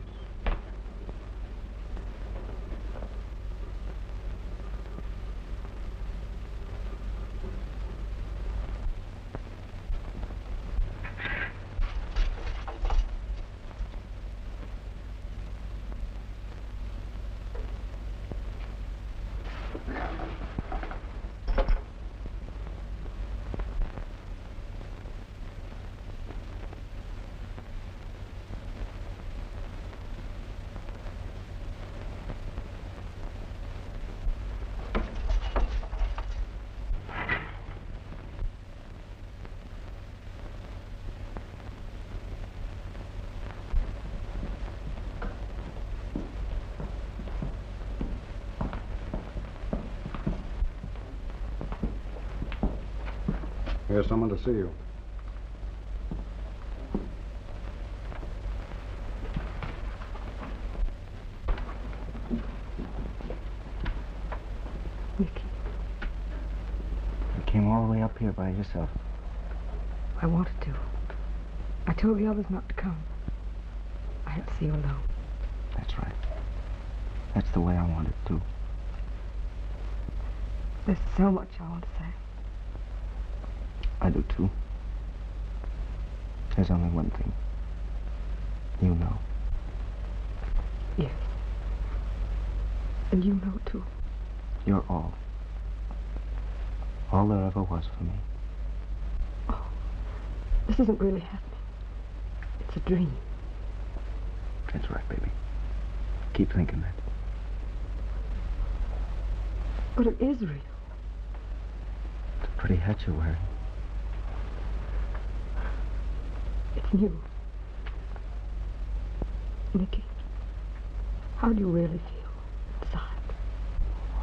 There's someone to see you. You came all the way up here by yourself. I wanted to. I told the others not to come. I had to see you alone. That's right. That's the way I want it, too. There's so much I want to say. I do, too. There's only one thing. You know. Yes. And you know, too. You're all. All there ever was for me. Oh, this isn't really happening. It's a dream. That's right, baby. Keep thinking that. But it is real. It's a pretty hat you're wearing. It's new. Nicky, how do you really feel inside?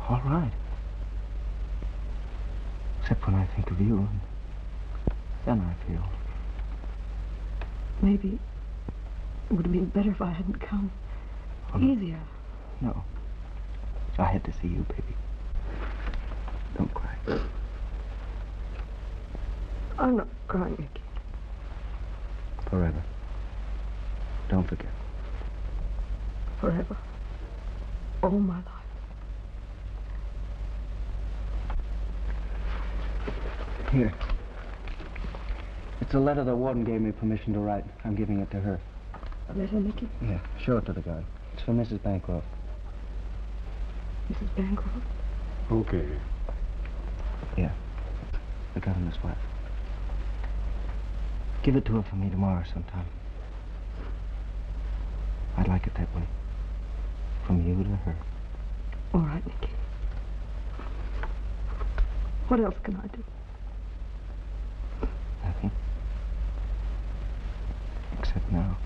All right. Except when I think of you, and then I feel. Maybe it would have been better if I hadn't come. Easier. No. I had to see you, baby. Don't cry. I'm not crying, Nicky. Forever. Don't forget. Forever. All my life. Here. It's a letter the warden gave me permission to write. I'm giving it to her. A letter, Nicky? Yeah, show it to the guard. It's for Mrs. Bancroft. Mrs. Bancroft? Okay. Yeah. The governor's wife. Give it to her for me tomorrow sometime. I'd like it that way. From you to her. All right, Nicky. What else can I do? Nothing. Except now.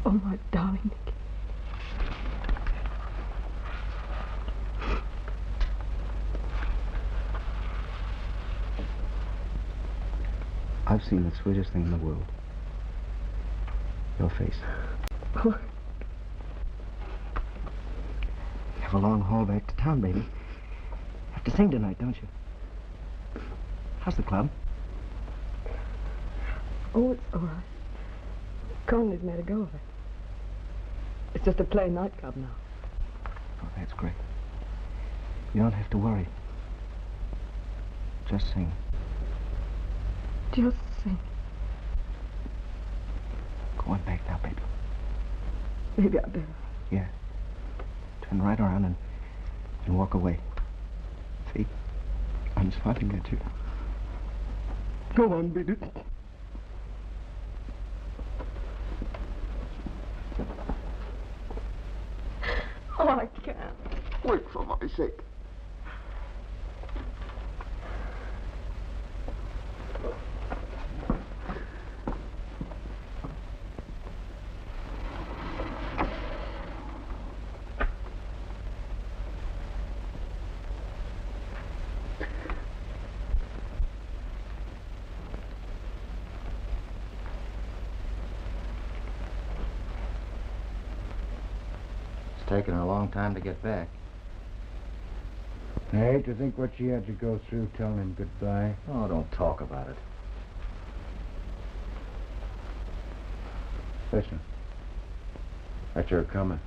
Oh, my darling Nicky. I've seen the sweetest thing in the world. Your face. What? You have a long haul back to town, baby. Have to sing tonight, don't you? How's the club? Oh, it's all right. Conley's made a go of it. It's just a plain nightclub now. Oh, that's great. You don't have to worry. Just sing. Just sing. Go on back now, baby. Maybe I better. Yeah. Turn right around and walk away. See? I'm smiling at you. Go on, baby. Oh, I can't. Wait for my sake. Taken a long time to get back. I hate to think what she had to go through telling him goodbye. Oh, don't talk about it. Listen. That's her coming.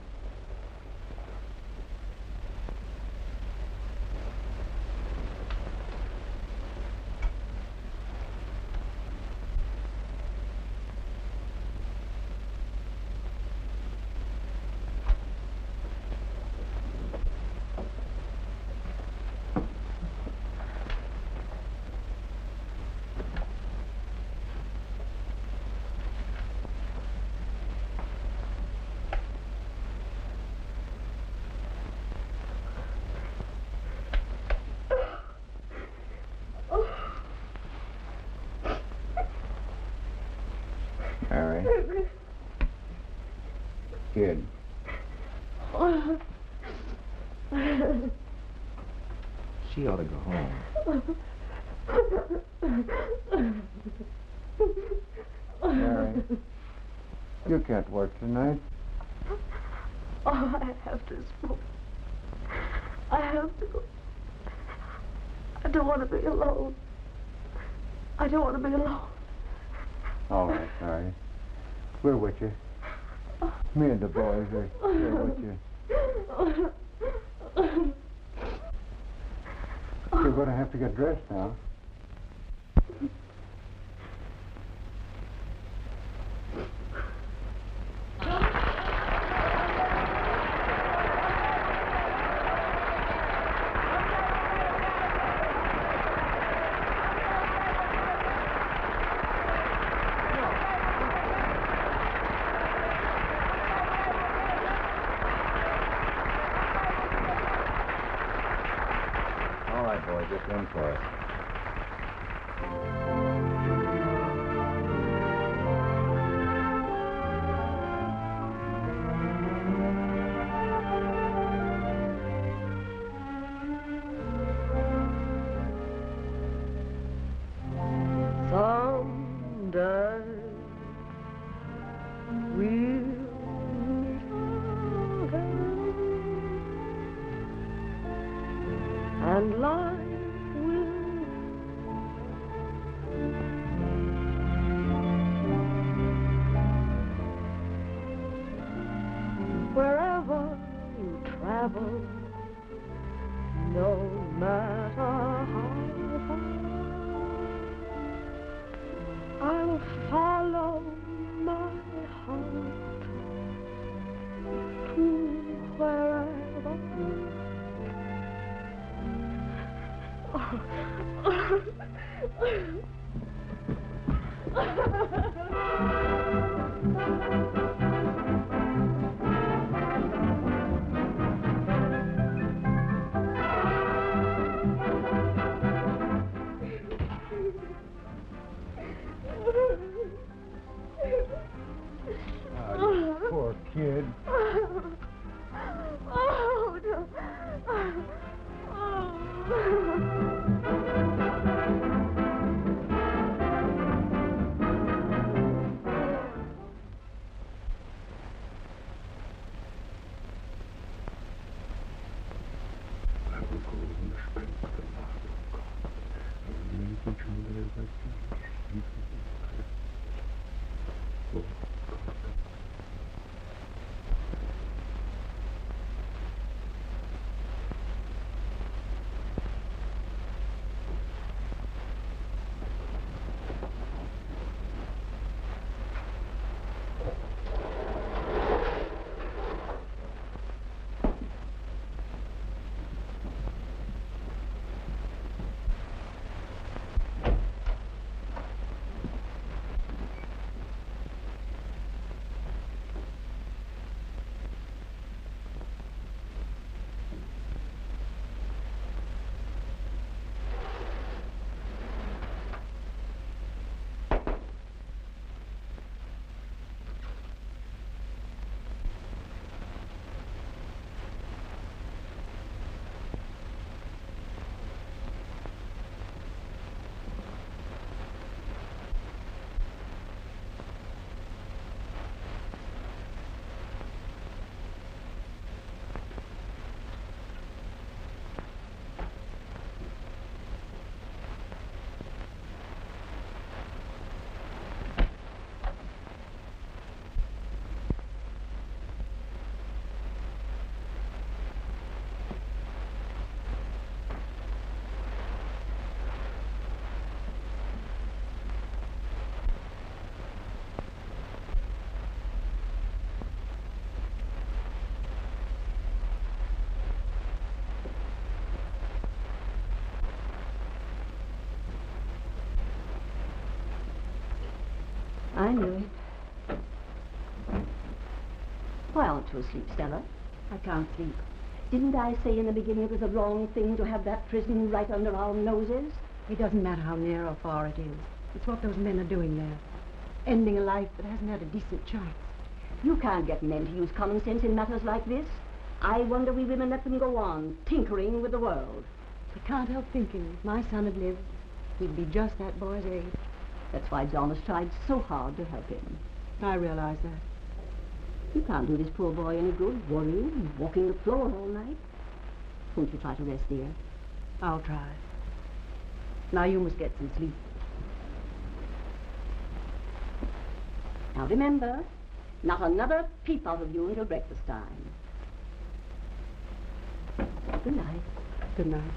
All right. Good. She ought to go home. Mary, you can't work tonight. Oh, I have to smoke. I have to go. I don't want to be alone. I don't want to be alone. All right, Mary. We're with you. Me and the boys are here with you. You're going to have to get dressed now. first one for us. Someday we'll meet again, and life will wherever you travel, no matter how far, I'll follow my heart to wherever. Poor kid. Oh, no. I knew it. Why aren't you asleep, Stella? I can't sleep. Didn't I say in the beginning it was the wrong thing to have that prison right under our noses? It doesn't matter how near or far it is. It's what those men are doing there. Ending a life that hasn't had a decent chance. You can't get men to use common sense in matters like this. I wonder we women let them go on, tinkering with the world. I can't help thinking if my son had lived, he'd be just that boy's age. That's why John has tried so hard to help him. I realize that. You can't do this poor boy any good, worrying and walking the floor all night. Won't you try to rest, dear? I'll try. Now you must get some sleep. Now remember, not another peep out of you until breakfast time. Good night. Good night.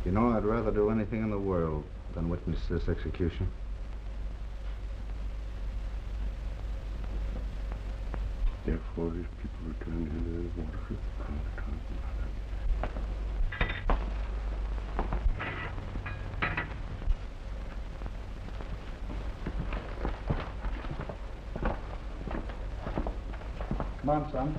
You know, I'd rather do anything in the world than witness this execution. Therefore, his people returned into the water. Come on, son.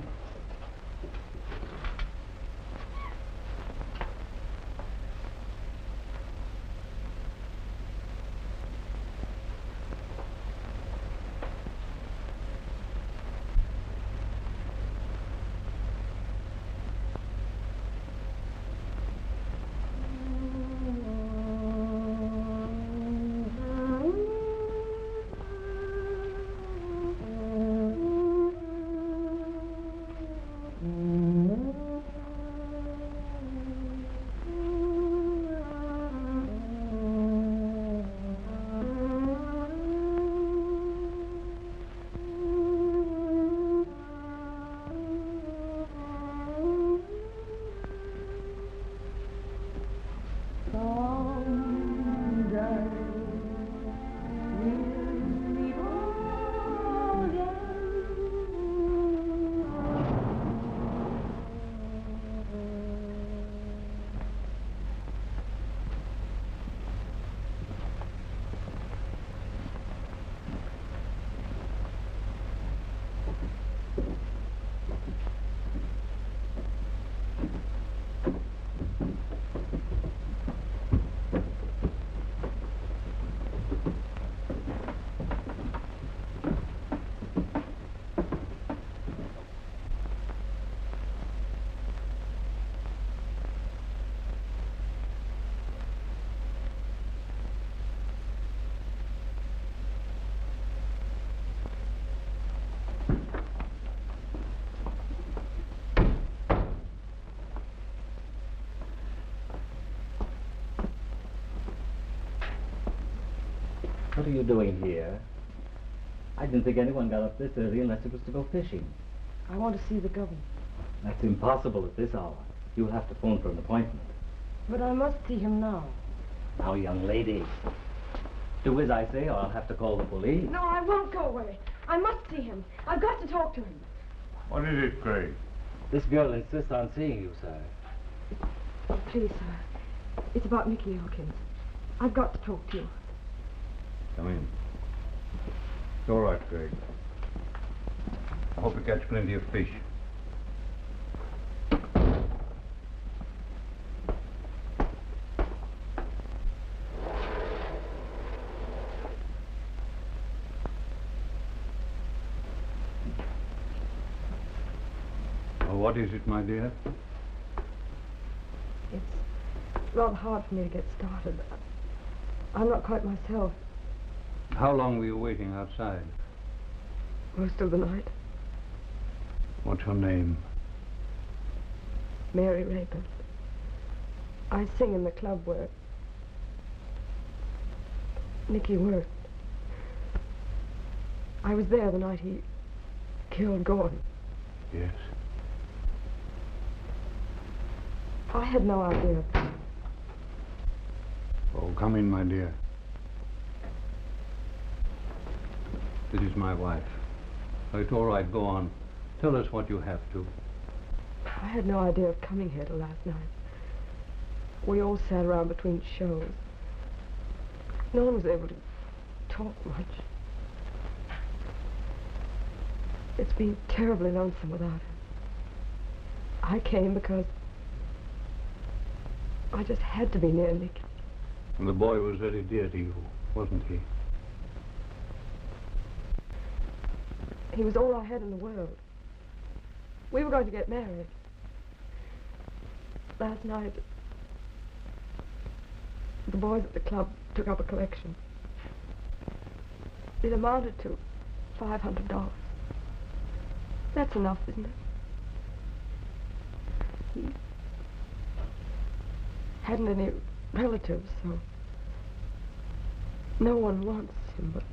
What are you doing here? I didn't think anyone got up this early unless it was to go fishing. I want to see the governor. That's impossible at this hour. You'll have to phone for an appointment. But I must see him now. Now, young lady, do as I say or I'll have to call the police. No, I won't go away. I must see him. I've got to talk to him. What is it, Craig? This girl insists on seeing you, sir. Oh, please, sir. It's about Nicky Hawkins. I've got to talk to you. Come in. It's all right, Craig. I hope you catch plenty of fish. Oh, what is it, my dear? It's rather hard for me to get started. I'm not quite myself. How long were you waiting outside? Most of the night. What's her name? Mary Rapin. I sing in the club where Nicky worked. I was there the night he killed Gordon. Yes. I had no idea. Oh, come in, my dear. This is my wife. Oh, it's all right, go on. Tell us what you have to. I had no idea of coming here till last night. We all sat around between shows. No one was able to talk much. It's been terribly lonesome without him. I came because I just had to be near Nicky. And the boy was very dear to you, wasn't he? He was all I had in the world. We were going to get married. Last night, the boys at the club took up a collection. It amounted to $500. That's enough, isn't it? He hadn't any relatives, so no one wants him but...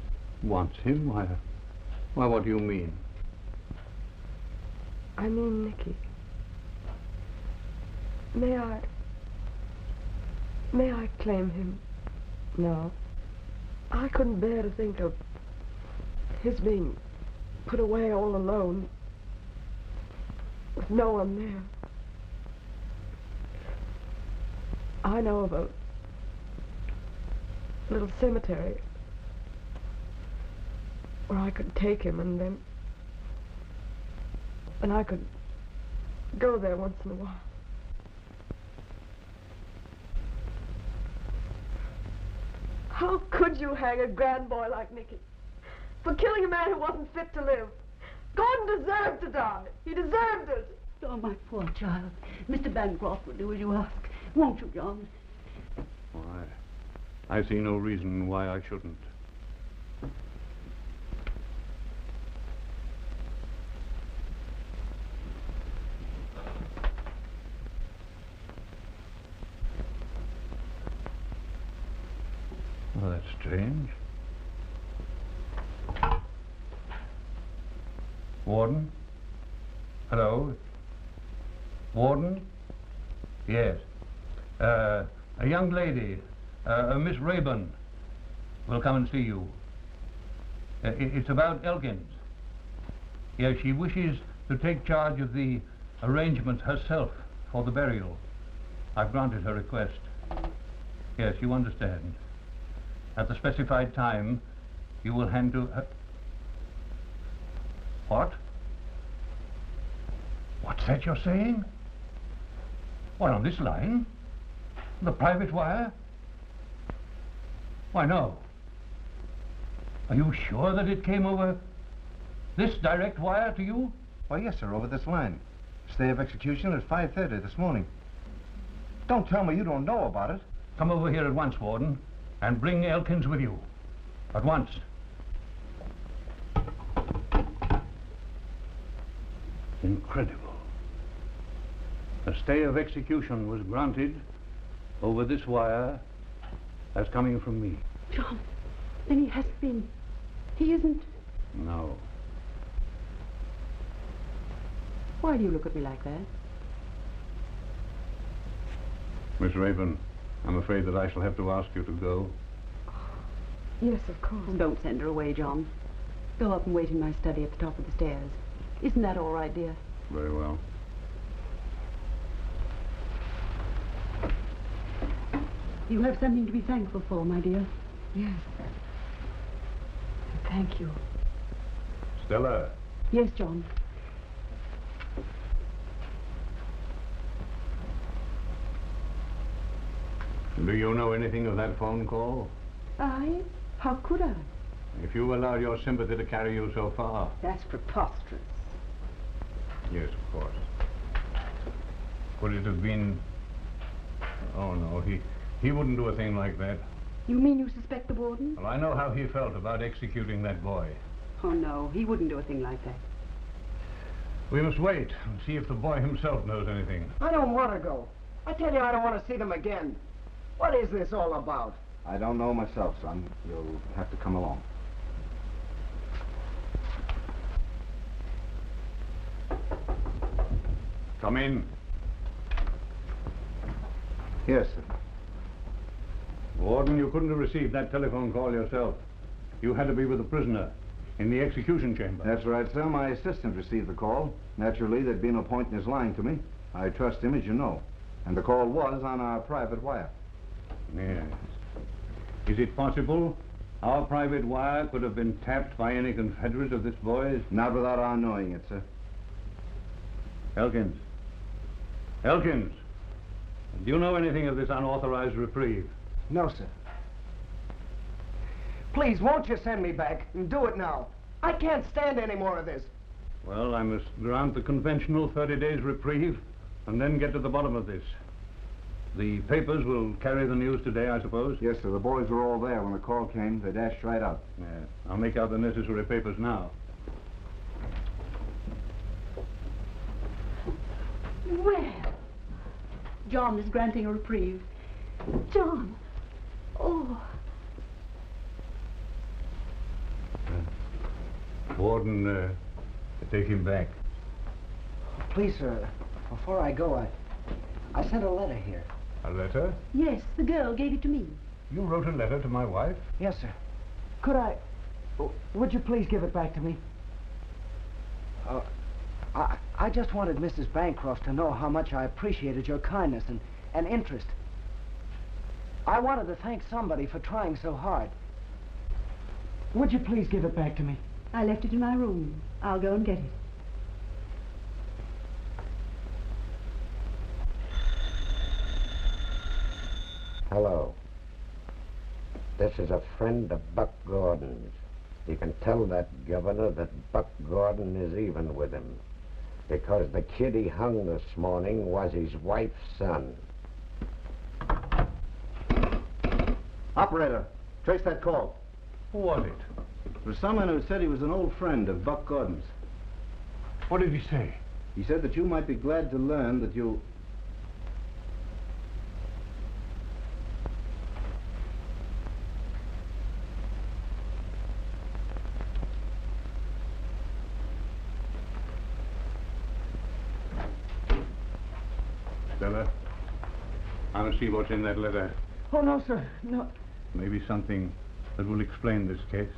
Wants him? Why, what do you mean? I mean Nicky. May May I claim him now? I couldn't bear to think of his being put away all alone with no one there. I know of a little cemetery where I could take him, and then I could go there once in a while. How could you hang a grand boy like Nicky for killing a man who wasn't fit to live? Gordon deserved to die. He deserved it. Oh, my poor child. Mr. Bancroft will do as you ask. Won't you, John? Why, I see no reason why I shouldn't. Well, that's strange. Warden? Hello? Warden? Yes. A young lady, Miss Rayburn, will come and see you. It's about Elkins. Yes, she wishes to take charge of the arrangements herself for the burial. I've granted her request. Yes, you understand. At the specified time, you will hand to her... What? What's that you're saying? What, on this line? The private wire? Why, no. Are you sure that it came over this direct wire to you? Why, yes, sir, over this line. Stay of execution at 5:30 this morning. Don't tell me you don't know about it. Come over here at once, Warden, and bring Elkins with you. At once. Incredible. A stay of execution was granted over this wire as coming from me. John, then he hasn't been... He isn't... No. Why do you look at me like that? Miss Rayburn, I'm afraid that I shall have to ask you to go. Yes, of course. Don't send her away, John. Go up and wait in my study at the top of the stairs. Isn't that all right, dear? Very well. You have something to be thankful for, my dear. Yes. Thank you. Stella. Yes, John. Do you know anything of that phone call? I? How could I? If you allowed your sympathy to carry you so far. That's preposterous. Yes, of course. Would it have been... Oh, no, he wouldn't do a thing like that. You mean you suspect the warden? Well, I know how he felt about executing that boy. Oh, no, he wouldn't do a thing like that. We must wait and see if the boy himself knows anything. I don't want to go. I tell you, I don't want to see them again. What is this all about? I don't know myself, son. You'll have to come along. Come in. Yes, sir. Warden, you couldn't have received that telephone call yourself. You had to be with the prisoner in the execution chamber. That's right, sir. My assistant received the call. Naturally, there'd be no point in his lying to me. I trust him, as you know. And the call was on our private wire. Yes. Is it possible our private wire could have been tapped by any confederate of this boy's? Not without our knowing it, sir. Elkins. Elkins. Do you know anything of this unauthorized reprieve? No, sir. Please, won't you send me back? And do it now. I can't stand any more of this. Well, I must grant the conventional 30 days reprieve and then get to the bottom of this. The papers will carry the news today, I suppose? Yes, sir. The boys were all there when the call came. They dashed right out. Yeah. I'll make out the necessary papers now. Well, John is granting a reprieve. John. Oh. Warden, take him back. Please, sir, before I go, I sent a letter here. A letter? Yes, the girl gave it to me. You wrote a letter to my wife? Yes, sir. Could I... Would you please give it back to me? I just wanted Mrs. Bancroft to know how much I appreciated your kindness and interest. I wanted to thank somebody for trying so hard. Would you please give it back to me? I left it in my room. I'll go and get it. Hello. This is a friend of Buck Gordon's. You can tell that governor that Buck Gordon is even with him, because the kid he hung this morning was his wife's son. Operator, trace that call. Who was it? It was someone who said he was an old friend of Buck Gordon's. What did he say? He said that you might be glad to learn that you... Stella, I want to see what's in that letter. Oh, no, sir. No. Maybe something that will explain this case.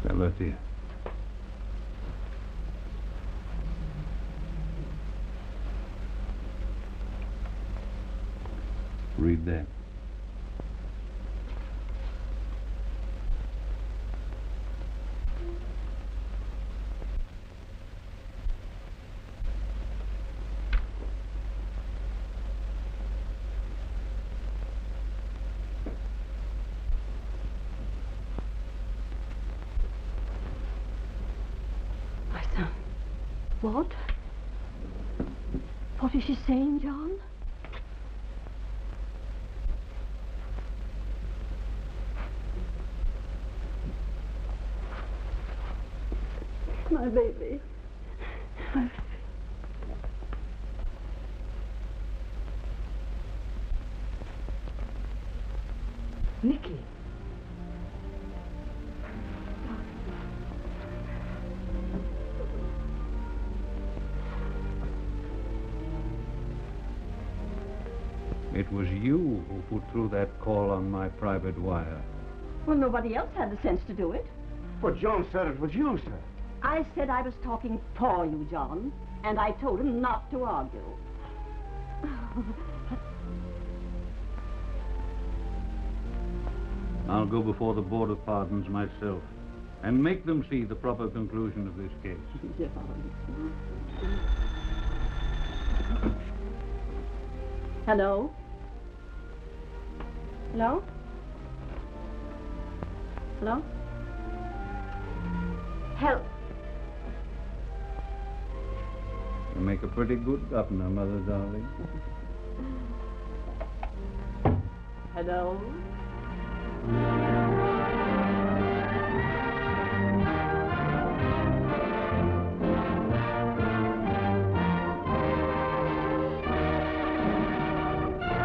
Stella, dear. Read that. My son. What? What is she saying, John? My baby. My baby. Nicky. It was you who put through that call on my private wire. Well, nobody else had the sense to do it. Well, Joan said it was you, sir. I said I was talking for you, John, and I told him not to argue. I'll go before the Board of Pardons myself and make them see the proper conclusion of this case. Hello? Hello? Hello? Help! You make a pretty good governor, Mother darling. Hello?